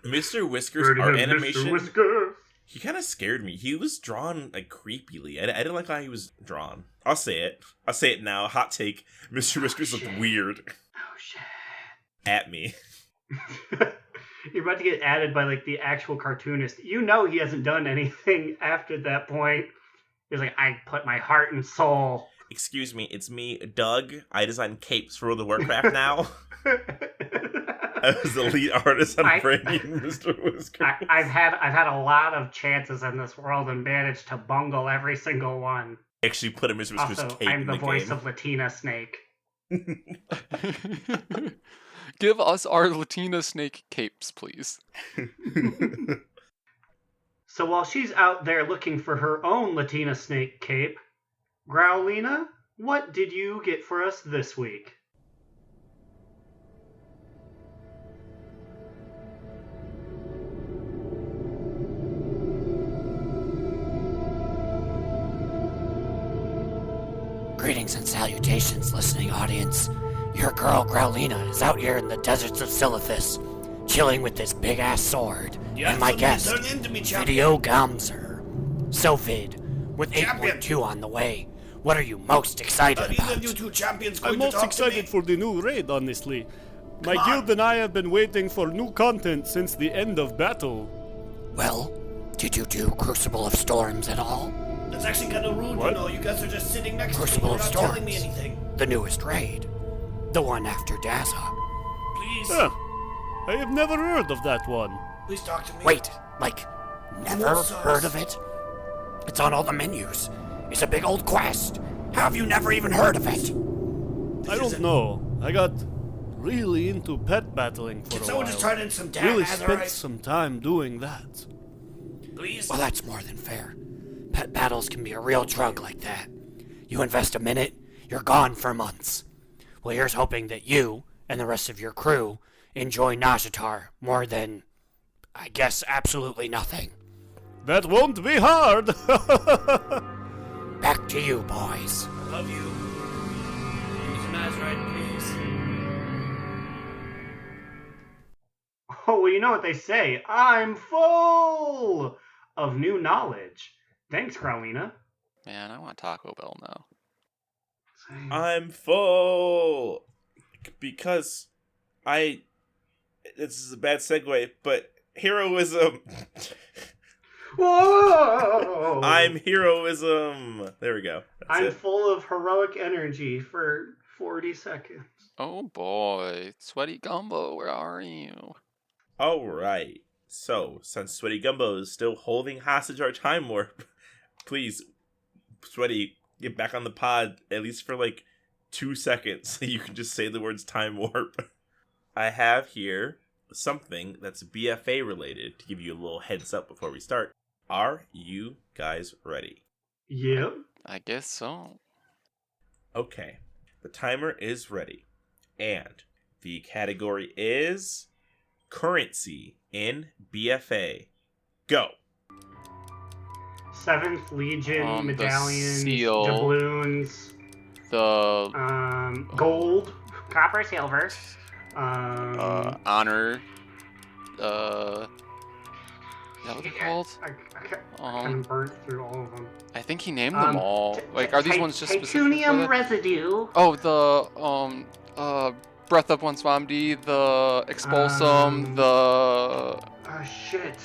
Speaker 1: Mr. Whiskers'
Speaker 2: Brandy
Speaker 1: art
Speaker 2: and Mr.
Speaker 1: animation,
Speaker 2: Whisker.
Speaker 1: he kind of scared me. He was drawn like creepily. I didn't like how he was drawn. I'll say it now. Hot take. Mr. Whiskers looked weird
Speaker 2: Oh, shit.
Speaker 1: at me.
Speaker 2: You're about to get added by like the actual cartoonist. You know he hasn't done anything after that point. He's like, I put my heart and soul.
Speaker 1: Excuse me, it's me, Doug. I design capes for World of Warcraft now. I was the lead artist on Brandy and Mr. Whiskers.
Speaker 2: I've had a lot of chances in this world and managed to bungle every single one.
Speaker 1: Actually put a Mr. Whiskers
Speaker 2: Also,
Speaker 1: cape
Speaker 2: I'm
Speaker 1: in
Speaker 2: the
Speaker 1: the
Speaker 2: voice
Speaker 1: game.
Speaker 2: of Latina Snake.
Speaker 5: Give us our Latina snake capes, please.
Speaker 2: So while she's out there looking for her own Latina Snake cape, Growlina, what did you get for us this week?
Speaker 7: Salutations, listening audience. Your girl Growlina is out here in the deserts of Silithus, chilling with this big-ass sword. And my guest, Video Gamzer. Sovid, with 8.2 on the way. What are you most excited about?
Speaker 8: I'm most excited for the new raid, honestly. My guild and I have been waiting for new content since the end of battle.
Speaker 7: Well, did you do Crucible of Storms at all?
Speaker 9: That's actually kind of rude,
Speaker 8: What?
Speaker 9: you know. You guys are just sitting next
Speaker 7: Crucible
Speaker 9: to me.
Speaker 7: of
Speaker 9: You're not
Speaker 7: Storms.
Speaker 9: telling me anything.
Speaker 7: The newest raid. The one after Daza.
Speaker 9: Please,
Speaker 8: Huh. I have never heard of that one.
Speaker 9: please talk to me.
Speaker 7: Wait, like, never
Speaker 9: More sauce.
Speaker 7: heard of it? It's on all the menus. It's a big old quest. How have you never even heard of it?
Speaker 8: I don't know. I got really into pet battling for
Speaker 9: Can
Speaker 8: a
Speaker 9: someone
Speaker 8: while.
Speaker 9: just turn in some damn
Speaker 8: Really spent
Speaker 9: Azshara?
Speaker 8: some time doing that.
Speaker 9: Please?
Speaker 7: Well, that's more than fair. Pet battles can be a real drug like that. You invest a minute, you're gone for months. Well, here's hoping that you and the rest of your crew enjoy Nashatar more than, I guess, absolutely nothing.
Speaker 8: That won't be hard.
Speaker 7: Back to you, boys.
Speaker 9: Love you. Give me some Azshara, please.
Speaker 2: Oh, well, you know what they say. I'm full of new knowledge. Thanks, Growlina.
Speaker 5: Man, I want Taco Bell now.
Speaker 1: I'm full because this is a bad segue, but heroism.
Speaker 2: Whoa!
Speaker 1: I'm heroism. There we go. That's
Speaker 2: I'm
Speaker 1: it.
Speaker 2: full of heroic energy for 40 seconds.
Speaker 5: Oh boy, Sweatygumbo, where are you?
Speaker 1: All right. So, since Sweatygumbo is still holding hostage our time warp, please, Sweaty, get back on the pod at least for like 2 seconds so you can just say the words time warp. I have here something that's BFA related to give you a little heads up before we start. Are you guys ready?
Speaker 2: Yep.
Speaker 5: I guess so.
Speaker 1: Okay. The timer is ready. And the category is currency in BFA. Go.
Speaker 2: 7th Legion,
Speaker 5: The
Speaker 2: medallions,
Speaker 5: seal.
Speaker 2: doubloons,
Speaker 5: The
Speaker 2: gold,
Speaker 6: Copper, silver.
Speaker 5: honor. Is that what they're called?
Speaker 2: I kind of burnt through all of them.
Speaker 5: I think he named them all. Like, are these ones just specific for
Speaker 6: Titanium
Speaker 5: that?
Speaker 6: residue.
Speaker 5: Oh, the Breath of One Swamdi, the Expulsum, the
Speaker 2: Oh, shit.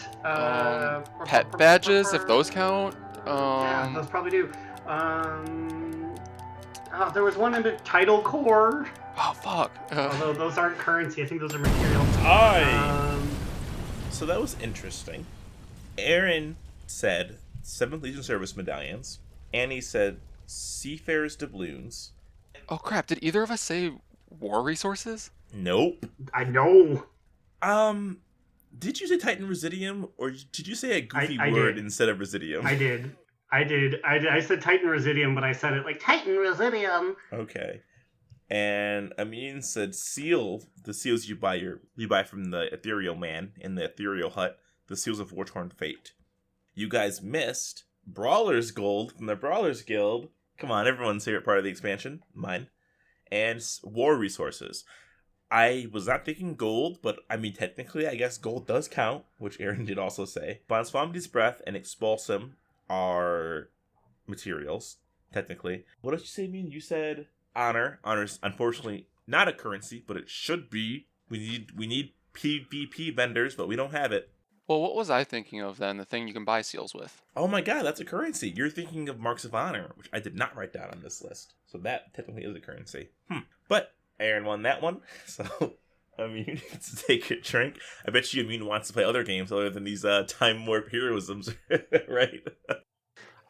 Speaker 5: pet badges, if those count.
Speaker 2: Yeah, those probably do. There was one in the title core.
Speaker 5: Oh fuck.
Speaker 2: Although those aren't currency, I think those are material.
Speaker 1: So that was interesting. Aaron said 7th Legion Service medallions. Annie said Seafarer's doubloons.
Speaker 5: Oh crap! Did either of us say war resources?
Speaker 1: Nope.
Speaker 2: I know.
Speaker 1: Did you say Titan Residium, or did you say a goofy
Speaker 2: I
Speaker 1: word
Speaker 2: did.
Speaker 1: instead of Residium?
Speaker 2: I did. I said Titan Residium, but I said it like
Speaker 6: Titan residium.
Speaker 1: Okay. And Amin said seal, the seals you buy from the Ethereal Man in the Ethereal Hut, the seals of War-Torn Fate. You guys missed Brawler's Gold from the Brawlers Guild. Come on, everyone's favorite part of the expansion, mine. And war resources. I was not thinking gold, but I mean, technically, I guess gold does count, which Aaron did also say. Bonsfamdi's Breath and Expulsum are materials, technically. What did you say, Mean? You said honor. Honor's unfortunately not a currency, but it should be. We need PvP vendors, but we don't have it.
Speaker 5: Well, what was I thinking of then? The thing you can buy seals with.
Speaker 1: Oh my god, that's a currency. You're thinking of Marks of Honor, which I did not write down on this list. So that technically is a currency. But Aaron won that one, so Immune needs to take a drink. I bet you Immune wants to play other games other than these Time Warp heroisms, right?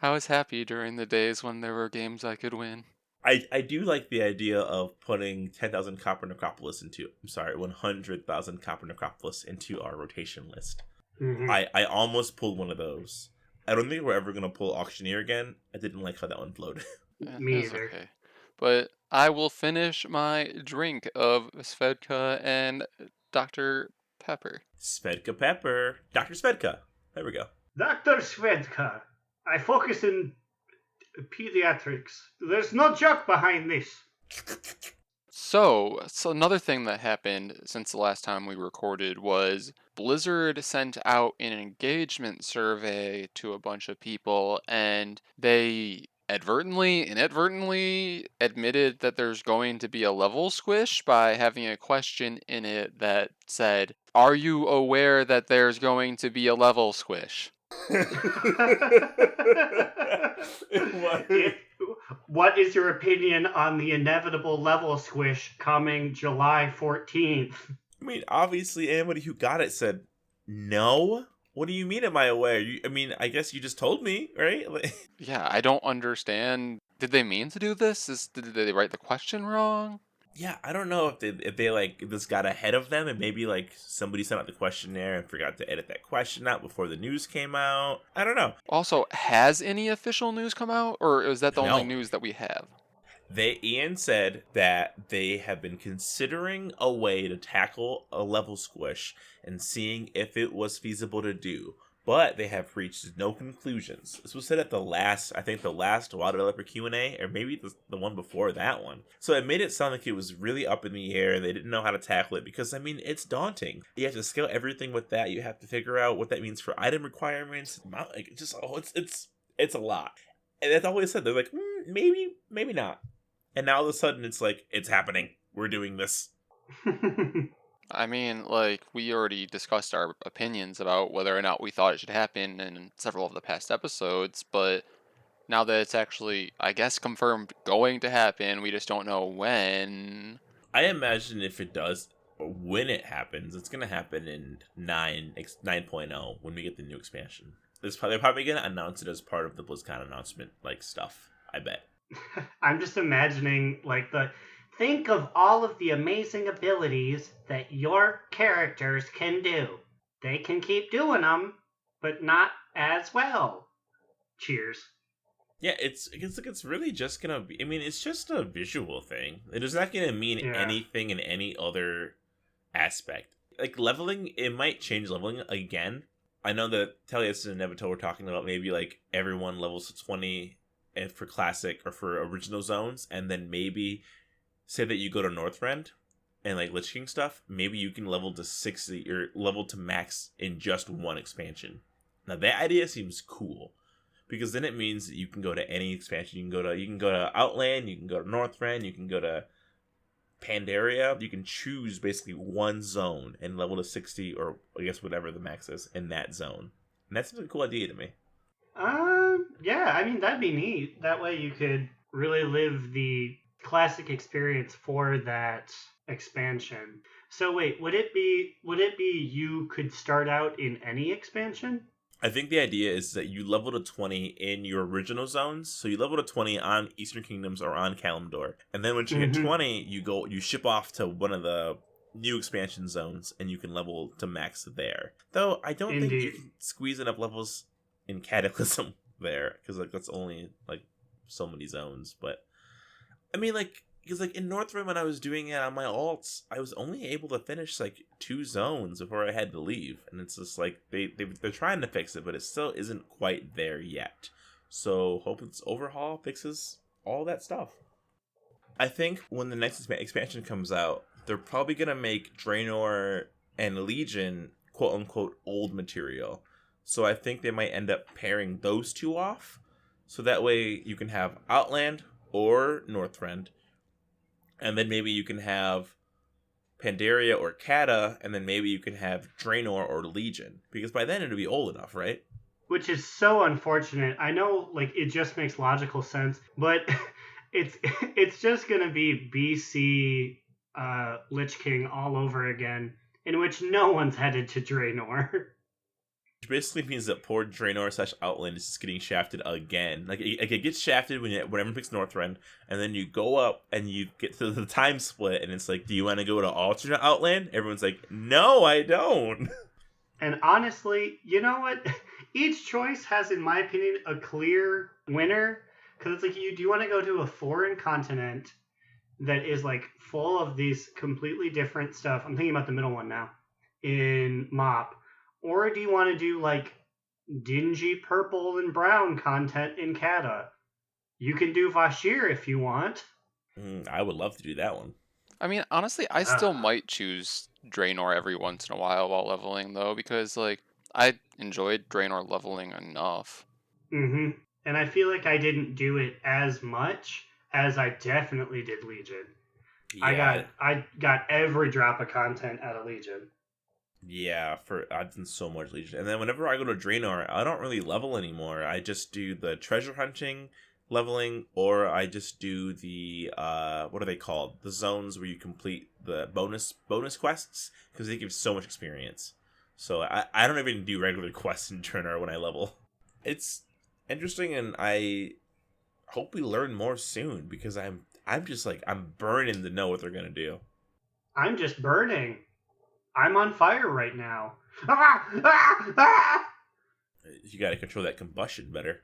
Speaker 5: I was happy during the days when there were games I could win.
Speaker 1: I do like the idea of putting 10,000 Copper Necropolis 100,000 Copper Necropolis into our rotation list.
Speaker 2: Mm-hmm.
Speaker 1: I almost pulled one of those. I don't think we're ever going to pull Auctioneer again. I didn't like how that one flowed.
Speaker 5: Yeah,
Speaker 2: Me
Speaker 5: that's
Speaker 2: either.
Speaker 5: Okay. But I will finish my drink of Svedka and Dr. Pepper.
Speaker 1: Svedka Pepper. Dr. Svedka. There we go.
Speaker 2: Dr. Svedka, I focus in pediatrics. There's no joke behind this.
Speaker 5: So another thing that happened since the last time we recorded was Blizzard sent out an engagement survey to a bunch of people, and they inadvertently admitted that there's going to be a level squish by having a question in it that said, "Are you aware that there's going to be a level squish?"
Speaker 2: What is your opinion on the inevitable level squish coming July 14th?
Speaker 1: I mean, obviously, anybody who got it said no. What do you mean? Am I aware? I guess you just told me, right?
Speaker 5: Yeah, I don't understand. Did they mean to do this? Did they write the question wrong?
Speaker 1: Yeah, I don't know if they like this got ahead of them and maybe like somebody sent out the questionnaire and forgot to edit that question out before the news came out. I don't know.
Speaker 5: Also, has any official news come out, or is that the only
Speaker 1: No.
Speaker 5: news that we have?
Speaker 1: Ian said that they have been considering a way to tackle a level squish and seeing if it was feasible to do, but they have reached no conclusions. This was said at the last Wild Developer Q&A, or maybe the one before that one. So it made it sound like it was really up in the air. They didn't know how to tackle it because, I mean, it's daunting. You have to scale everything with that. You have to figure out what that means for item requirements. It's a lot. And that's all they said. They're like, maybe not. And now all of a sudden it's like, it's happening. We're doing this.
Speaker 5: I mean, like, we already discussed our opinions about whether or not we thought it should happen in several of the past episodes, but now that it's actually, I guess, confirmed going to happen, we just don't know when.
Speaker 1: I imagine if it does, when it happens, it's going to happen in 9.0 when we get the new expansion. They're probably going to announce it as part of the BlizzCon announcement, like, stuff. I bet.
Speaker 2: I'm just imagining, like, think of all of the amazing abilities that your characters can do. They can keep doing them, but not as well. Cheers.
Speaker 1: Yeah, it's really just gonna be. I mean, it's just a visual thing. It is not gonna mean anything in any other aspect. Like leveling, it might change leveling again. I know that Telias and Nevato were talking about maybe like everyone levels to 20 and for classic or for original zones, and then maybe say that you go to Northrend and like Lich King stuff, maybe you can level to 60 or level to max in just one expansion. Now that idea seems cool because then it means that you can go to any expansion. You can go to Outland, you can go to Northrend, you can go to Pandaria. You can choose basically one zone and level to 60 or I guess whatever the max is in that zone. And that's a cool idea to me.
Speaker 2: Yeah, I mean, that'd be neat. That way you could really live the classic experience for that expansion. So wait, would it be you could start out in any expansion?
Speaker 1: I think the idea is that you level to 20 in your original zones. So you level to 20 on Eastern Kingdoms or on Kalimdor. And then once you get 20, you ship off to one of the new expansion zones and you can level to max there. Though I don't think you can squeeze enough levels in Cataclysm there because like that's only like so many zones. But I mean like because like in Northrend when I was doing it on my alts, I was only able to finish like 2 zones before I had to leave, and it's just like they're trying to fix it, but it still isn't quite there yet. So hope this overhaul fixes all that stuff. I think when the next expansion comes out, they're probably gonna make Draenor and Legion quote unquote old material. So I think they might end up pairing those two off, so that way you can have Outland or Northrend. And then maybe you can have Pandaria or Kata, and then maybe you can have Draenor or Legion. Because by then it'll be old enough, right?
Speaker 2: Which is so unfortunate. I know, like, it just makes logical sense, but it's just gonna be BC Lich King all over again, in which no one's headed to Draenor.
Speaker 1: Which basically means that poor Draenor / Outland is just getting shafted again. Like it gets shafted when everyone picks Northrend, and then you go up and you get to the time split, and it's like, do you want to go to alternate Outland? Everyone's like, no, I don't.
Speaker 2: And honestly, you know what? Each choice has, in my opinion, a clear winner. Because it's like, do you want to go to a foreign continent that is like full of these completely different stuff? I'm thinking about the middle one now in MoP. Or do you want to do, like, dingy purple and brown content in Kata? You can do Vashir if you want.
Speaker 1: I would love to do that one.
Speaker 5: I mean, honestly, I still might choose Draenor every once in a while leveling, though, because, like, I enjoyed Draenor leveling enough.
Speaker 2: Mm-hmm. And I feel like I didn't do it as much as I definitely did Legion.
Speaker 1: Yeah,
Speaker 2: I got every drop of content out of Legion.
Speaker 1: yeah. I've done so much Legion, and then whenever I go to Draenor, I don't really level anymore. I just do the treasure hunting leveling, or I just do the what are they called? The zones where you complete the bonus quests, because they give so much experience. So I don't even do regular quests in Draenor when I level. It's interesting, and I hope we learn more soon, because I'm just like, I'm burning to know what they're gonna do.
Speaker 2: I'm just burning. I'm on fire right now. Ah! Ah! Ah!
Speaker 1: You gotta control that combustion better.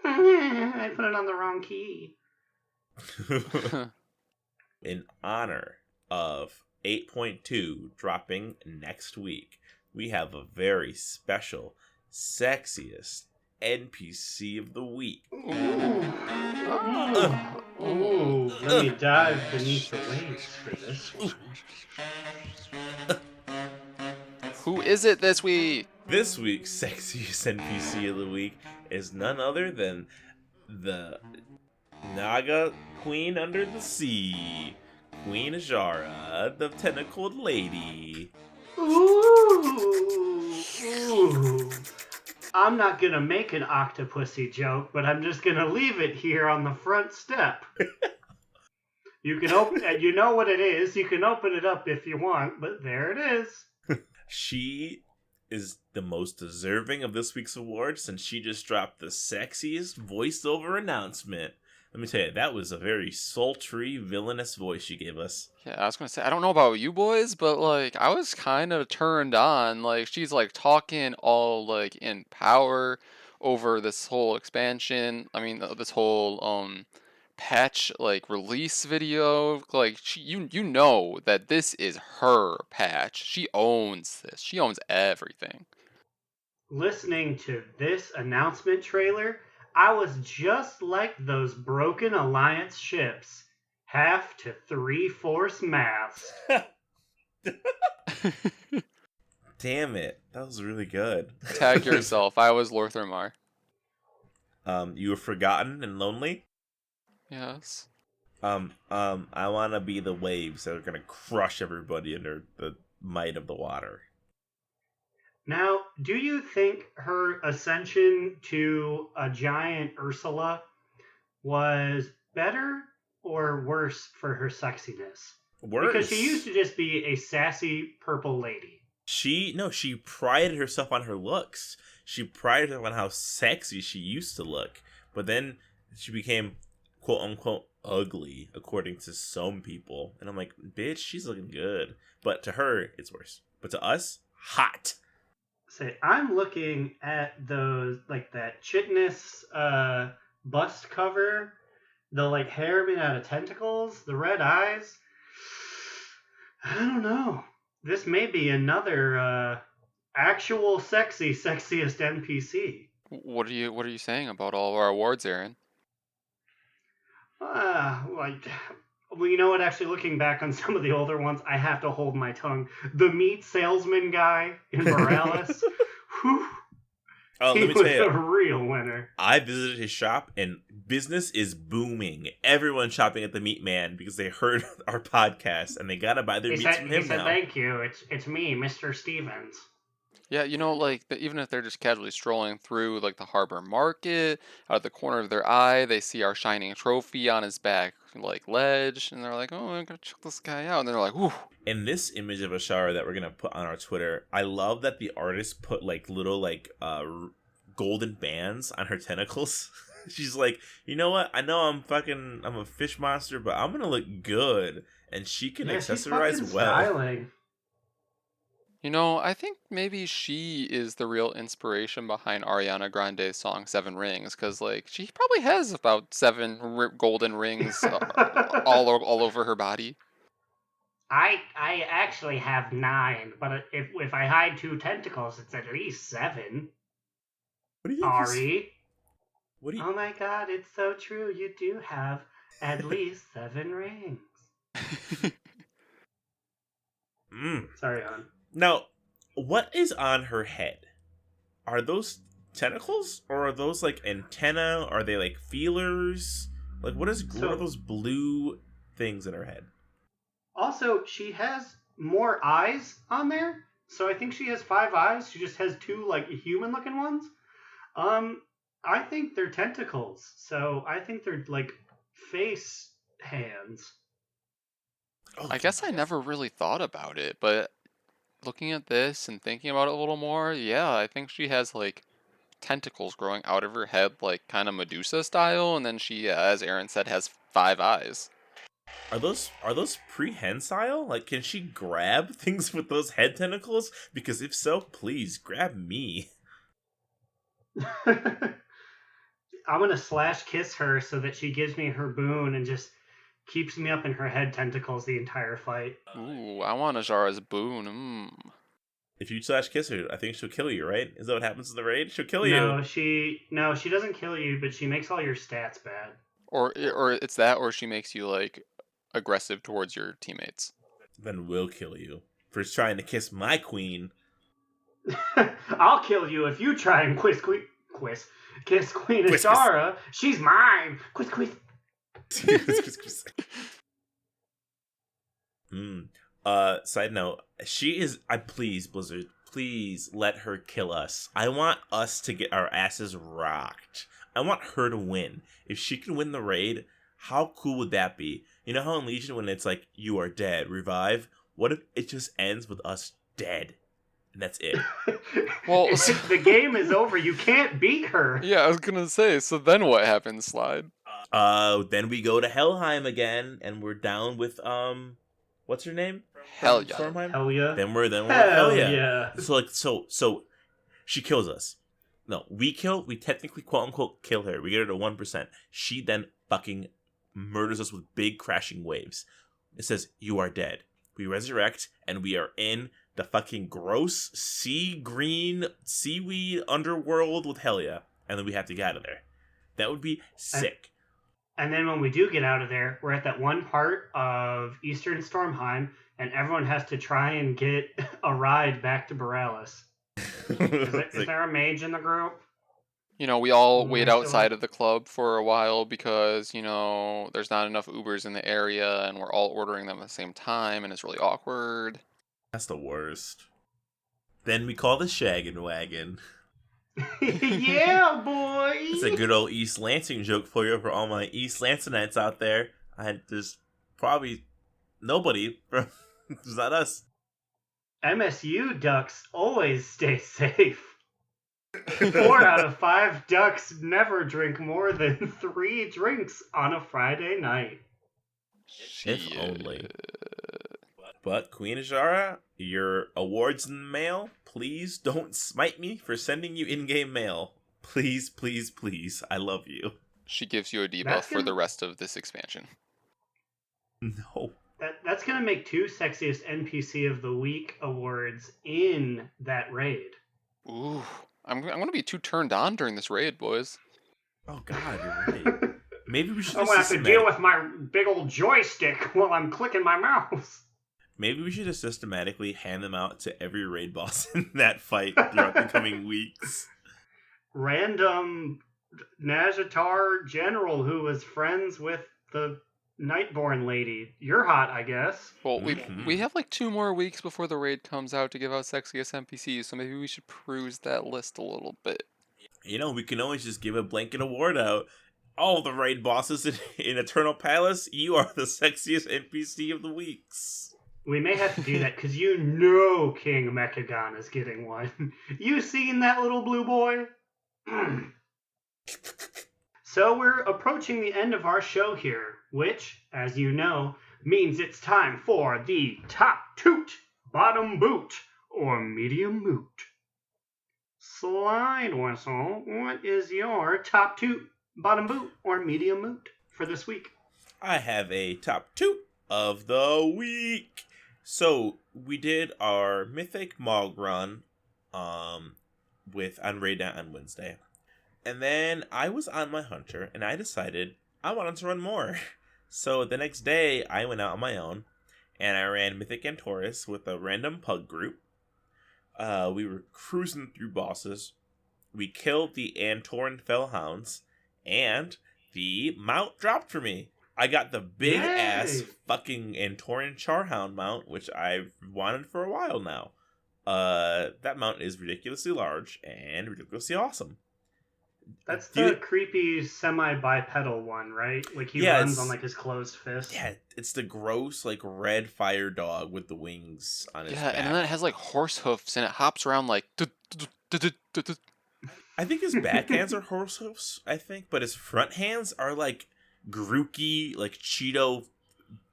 Speaker 2: I put it on the wrong key.
Speaker 1: In honor of 8.2 dropping next week, we have a very special, sexiest NPC of the week.
Speaker 2: Ooh, let me dive beneath the waves for this one.
Speaker 5: Who is it this week?
Speaker 1: This week's sexiest NPC of the week is none other than the Naga Queen under the sea, Queen Azshara, the tentacled lady.
Speaker 2: Ooh. I'm not gonna make an octopussy joke, but I'm just gonna leave it here on the front step. You can open, you know what it is. You can open it up if you want, but there it is.
Speaker 1: She is the most deserving of this week's award, since she just dropped the sexiest voiceover announcement. Let me tell you, that was a very sultry, villainous voice she gave us.
Speaker 5: Yeah, I was gonna say, I don't know about you boys, but, like, I was kind of turned on. Like, she's, like, talking all, like, in power over this whole expansion. I mean, this whole, patch, like, release video. Like, you know that this is her patch. She owns this. She owns everything.
Speaker 2: Listening to this announcement trailer, I was just like those broken Alliance ships. Half to 3/4 mast.
Speaker 1: Damn it, that was really good.
Speaker 5: Tag yourself. I was Lorthermar.
Speaker 1: You were forgotten and lonely.
Speaker 5: Yes.
Speaker 1: I want to be the waves that are gonna crush everybody under the might of the water.
Speaker 2: Now, do you think her ascension to a giant Ursula was better or worse for her sexiness?
Speaker 1: Worse.
Speaker 2: Because she used to just be a sassy purple lady.
Speaker 1: She prided herself on her looks. She prided herself on how sexy she used to look. But then she became, quote unquote, ugly, according to some people. And I'm like, bitch, she's looking good. But to her, it's worse. But to us, hot.
Speaker 2: Say, I'm looking at those, like that Chitness bust cover, the like hair made out of tentacles, the red eyes. I don't know. This may be another actual sexiest NPC.
Speaker 5: What are you saying about all of our awards, Aaron?
Speaker 2: Well, you know what? Actually, looking back on some of the older ones, I have to hold my tongue. The meat salesman guy in Morales, whew,
Speaker 1: Oh,
Speaker 2: he
Speaker 1: let me
Speaker 2: was
Speaker 1: tell you,
Speaker 2: a real winner.
Speaker 1: I visited his shop and business is booming. Everyone's shopping at the Meat Man because they heard our podcast and they gotta buy their meats from him
Speaker 2: He said,
Speaker 1: now.
Speaker 2: "Thank you. It's me, Mr. Stevens."
Speaker 5: Yeah, you know, like, even if they're just casually strolling through, like, the harbor market, out of the corner of their eye, they see our shining trophy on his back, like, ledge, and they're like, oh, I'm gonna check this guy out, and they're like, whew.
Speaker 1: In this image of Azshara that we're gonna put on our Twitter, I love that the artist put like little golden bands on her tentacles. She's like, you know what? I know I'm a fish monster, but I'm gonna look good, and she can accessorize
Speaker 2: she's
Speaker 1: well.
Speaker 2: Styling.
Speaker 5: You know, I think maybe she is the real inspiration behind Ariana Grande's song Seven Rings, because, like, she probably has about seven golden rings all over her body.
Speaker 6: I actually have 9, but if I hide 2 tentacles, it's at least 7.
Speaker 1: What do you think?
Speaker 2: Ari.
Speaker 1: What do you?
Speaker 2: Oh my god, it's so true. You do have At least 7 rings. Sorry, hon.
Speaker 1: Now, what is on her head? Are those tentacles, or are those like antenna? Are they like feelers? Like, what are those blue things in her head?
Speaker 2: Also, she has more eyes on there, so I think she has 5 eyes. She just has 2 like human-looking ones. I think they're tentacles, so I think they're like face hands.
Speaker 5: I guess I never really thought about it, but looking at this and thinking about it a little more, yeah, I think she has like tentacles growing out of her head, like kind of Medusa style, and then she, as Aaron said, has 5 eyes.
Speaker 1: Are those prehensile? Like, can she grab things with those head tentacles? Because if so, please grab me.
Speaker 2: I'm gonna slash kiss her so that she gives me her boon and just keeps me up in her head tentacles the entire fight.
Speaker 5: Ooh, I want Azshara's boon.
Speaker 1: If you slash kiss her, I think she'll kill you, right? Is that what happens in the raid? She'll kill you.
Speaker 2: No, she doesn't kill you, but she makes all your stats bad.
Speaker 5: Or it's that, or she makes you like aggressive towards your teammates.
Speaker 1: Then we'll kill you for trying to kiss my queen.
Speaker 2: I'll kill you if you try and kiss Queen Azshara. She's mine. Quiz.
Speaker 1: Side note, she is. Please, Blizzard, please let her kill us. I want us to get our asses rocked. I want her to win. If she can win the raid, how cool would that be? You know how in Legion when it's like, you are dead, revive? What if it just ends with us dead? And that's it.
Speaker 5: Well,
Speaker 2: if the game is over, you can't beat her.
Speaker 5: Yeah, I was gonna say, so then what happens, Slide?
Speaker 1: Then we go to Helheim again, and we're down with, what's her name?
Speaker 5: Hell yeah.
Speaker 1: Stormheim?
Speaker 2: Hell yeah.
Speaker 1: Then we're
Speaker 2: Hell yeah.
Speaker 1: So she kills us. No, we technically quote unquote kill her. We get her to 1%. She then fucking murders us with big crashing waves. It says, you are dead. We resurrect, and we are in the fucking gross sea green seaweed underworld with Helia, and then we have to get out of there. That would be sick.
Speaker 2: And then when we do get out of there, we're at that one part of Eastern Stormheim, and everyone has to try and get a ride back to Borealis. Is there a mage in the group?
Speaker 5: You know, we all wait outside of the club for a while because, you know, there's not enough Ubers in the area and we're all ordering them at the same time and it's really awkward.
Speaker 1: That's the worst. Then we call the shaggin' wagon.
Speaker 2: Yeah, boy!
Speaker 1: It's a good old East Lansing joke for you, for all my East Lansinites out there. There's probably nobody. It's not us.
Speaker 2: MSU ducks always stay safe. 4 out of 5 ducks never drink more than 3 drinks on a Friday night.
Speaker 1: If only. But Queen Azshara, your awards in the mail, please don't smite me for sending you in-game mail. Please, please, please. I love you.
Speaker 5: She gives you a debuff for the rest of this expansion.
Speaker 1: No.
Speaker 2: That's going to make 2 sexiest NPC of the week awards in that raid.
Speaker 5: Ooh. I'm going to be too turned on during this raid, boys.
Speaker 1: Oh, God, you're right. Maybe we should
Speaker 2: I'm going to have to deal with my big old joystick while I'm clicking my mouse.
Speaker 1: Maybe we should just systematically hand them out to every raid boss in that fight throughout the coming weeks.
Speaker 2: Random Nazjatar general who was friends with the Nightborn lady. You're hot, I guess.
Speaker 5: Well, we have like 2 more weeks before the raid comes out to give out sexiest NPCs, so maybe we should peruse that list a little bit.
Speaker 1: You know, we can always just give a blanket award out. All the raid bosses in Eternal Palace, you are the sexiest NPC of the weeks.
Speaker 2: We may have to do that, because you know King Mechagon is getting one. You seen that little blue boy? So we're approaching the end of our show here, which, as you know, means it's time for the top toot, bottom boot, or medium moot. Slidewhistle, what is your top toot, bottom boot, or medium moot for this week?
Speaker 1: I have a top toot of the week. So we did our Mythic Mog run with on Raid Night on Wednesday. And then I was on my hunter, and I decided I wanted to run more. So the next day, I went out on my own, and I ran Mythic and Taurus with a random pug group. We were cruising through bosses. We killed the Antoran Fellhounds, and the mount dropped for me. I got the big-ass fucking Antoran Charhound mount, which I've wanted for a while now. That mount is ridiculously large and ridiculously awesome.
Speaker 2: That's the creepy semi-bipedal one, right? Like he runs on like his closed fist.
Speaker 1: Yeah, it's the gross like red fire dog with the wings on his back.
Speaker 5: Yeah, and then it has like horse hoofs and it hops around like.
Speaker 1: I think his back hands are horse hoofs, but his front hands are like Grookey, like Cheeto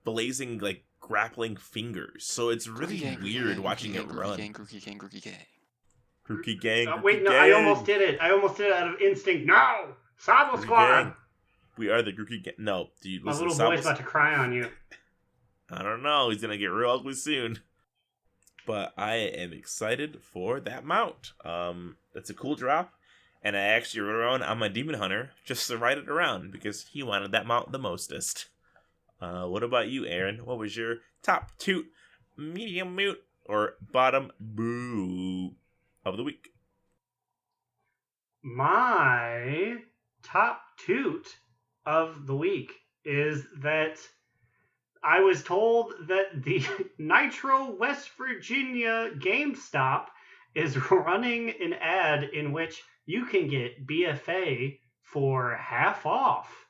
Speaker 1: blazing like grappling fingers. So it's really weird watching it run. Grookey gang.
Speaker 2: Wait, no, I almost did it. I almost did it out of instinct. No! Sabo Squad!
Speaker 1: We are the Grookey gang. No, do you listen?
Speaker 2: My little boy's about to cry on you.
Speaker 1: I don't know. He's gonna get real ugly soon. But I am excited for that mount. That's a cool drop. And I actually rode around on my Demon Hunter just to ride it around because he wanted that mount the mostest. What about you, Aaron? What was your top toot, medium mute, or bottom boo of the week?
Speaker 2: My top toot of the week is that I was told that the Nitro West Virginia GameStop is running an ad in which you can get BFA for half off,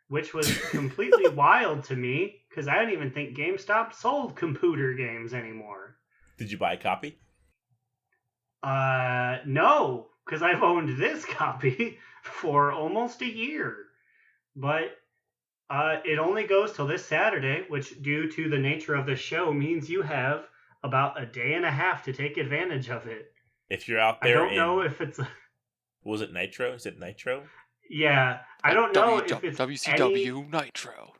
Speaker 2: which was completely wild to me because I didn't even think GameStop sold computer games anymore.
Speaker 1: Did you buy a copy?
Speaker 2: No, because I've owned this copy for almost a year. But it only goes till this Saturday, which due to the nature of the show means you have about a day and a half to take advantage of it.
Speaker 1: If you're out there,
Speaker 2: I don't know if it's.
Speaker 1: Was it Nitro? Is it Nitro?
Speaker 2: Yeah, I don't know if it's
Speaker 5: WCW Nitro.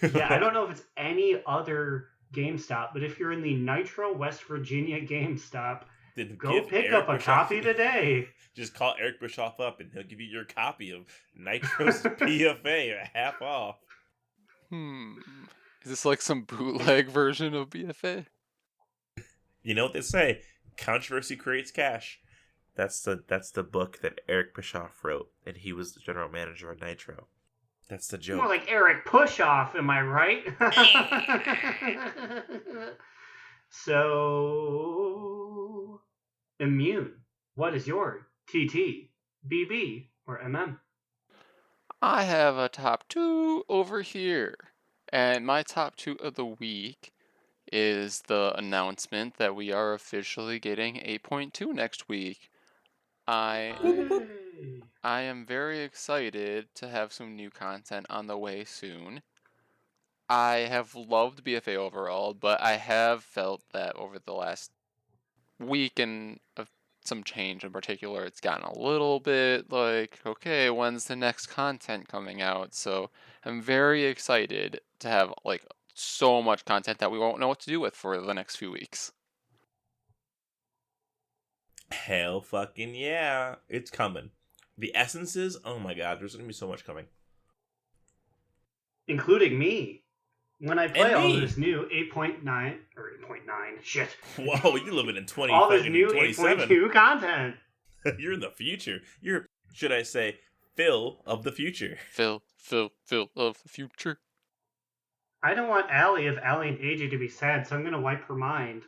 Speaker 2: Yeah, I don't know if it's any other GameStop, but if you're in the Nitro West Virginia GameStop,
Speaker 1: then
Speaker 2: go pick up a copy today.
Speaker 1: Just call Eric Bischoff up and he'll give you your copy of Nitro's BFA at half off.
Speaker 5: Is this like some bootleg version of BFA?
Speaker 1: You know what they say? Controversy creates cash. That's the book that Eric Bischoff wrote, and he was the general manager of Nitro. That's the joke.
Speaker 2: More like Eric Pushoff, am I right? So, Immune, what is your TT, BB, or MM?
Speaker 5: I have a top two over here. And my top two of the week is the announcement that we are officially getting 8.2 next week. I am very excited to have some new content on the way soon. I have loved BFA overall, but I have felt that over the last week and some change in particular, it's gotten a little bit like, okay, when's the next content coming out? So I'm very excited to have like so much content that we won't know what to do with for the next few weeks.
Speaker 1: Hell fucking yeah. It's coming. The essences, oh my god, there's gonna be so much coming.
Speaker 2: Including me. When I play all this new 8.9, or 8.9, shit.
Speaker 1: Whoa, you're living in 20.
Speaker 2: All this new 8.2 content.
Speaker 1: You're in the future. You're, should I say, Phil of the future.
Speaker 5: Phil of the future.
Speaker 2: I don't want Allie and AJ to be sad, so I'm gonna wipe her mind.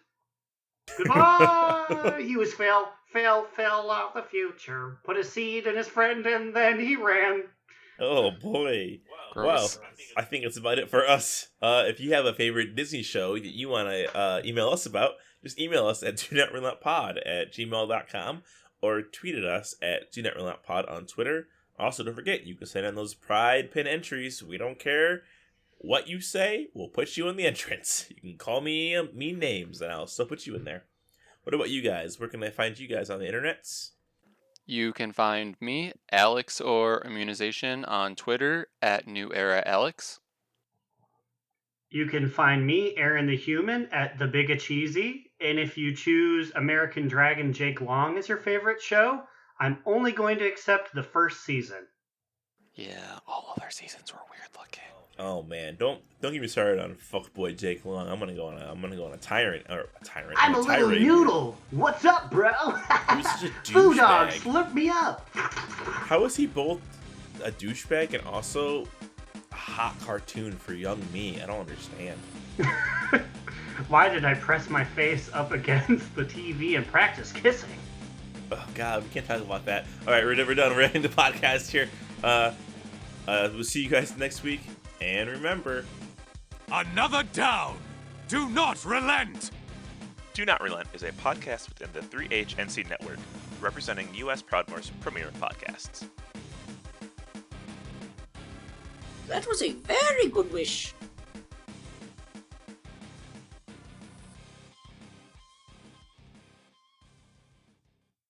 Speaker 2: Goodbye! He was Phil of the future. Put a seed in his friend and then he ran.
Speaker 1: Oh boy.
Speaker 5: Gross.
Speaker 1: Well, I think that's about it for us. If you have a favorite Disney show that you want to email us about, just email us at donotrelentlpod@gmail.com or tweet at us at donotrelentlpod on Twitter. Also, don't forget, you can send in those Pride pin entries. We don't care what you say, we'll put you in the entrance. You can call me mean names and I'll still put you in there. What about you guys? Where can I find you guys on the internets?
Speaker 5: You can find me, Alex or Immunization, on Twitter at NewEraAlex.
Speaker 2: You can find me, Aaron the Human, at The Big Cheesy. And if you choose American Dragon Jake Long as your favorite show, I'm only going to accept the first season.
Speaker 5: Yeah, all other seasons were weird looking.
Speaker 1: Oh man, don't get me started on fuckboy Jake Long. I'm gonna go on a tyrant.
Speaker 6: I'm a little
Speaker 1: tirade.
Speaker 6: noodle. What's up, bro?
Speaker 1: He was such a
Speaker 6: Food dog,
Speaker 1: douchebag.
Speaker 6: slurp me up.
Speaker 1: How is he both a douchebag and also a hot cartoon for young me? I don't understand.
Speaker 2: Why did I press my face up against the TV and practice kissing?
Speaker 1: Oh God, we can't talk about that. All right, we're done. We're ending the podcast here. We'll see you guys next week. And remember,
Speaker 3: Another down. Do not relent.
Speaker 10: Do Not Relent is a podcast within the 3HNC network, representing U.S. Proudmoore's premier podcasts.
Speaker 9: That was a very good wish.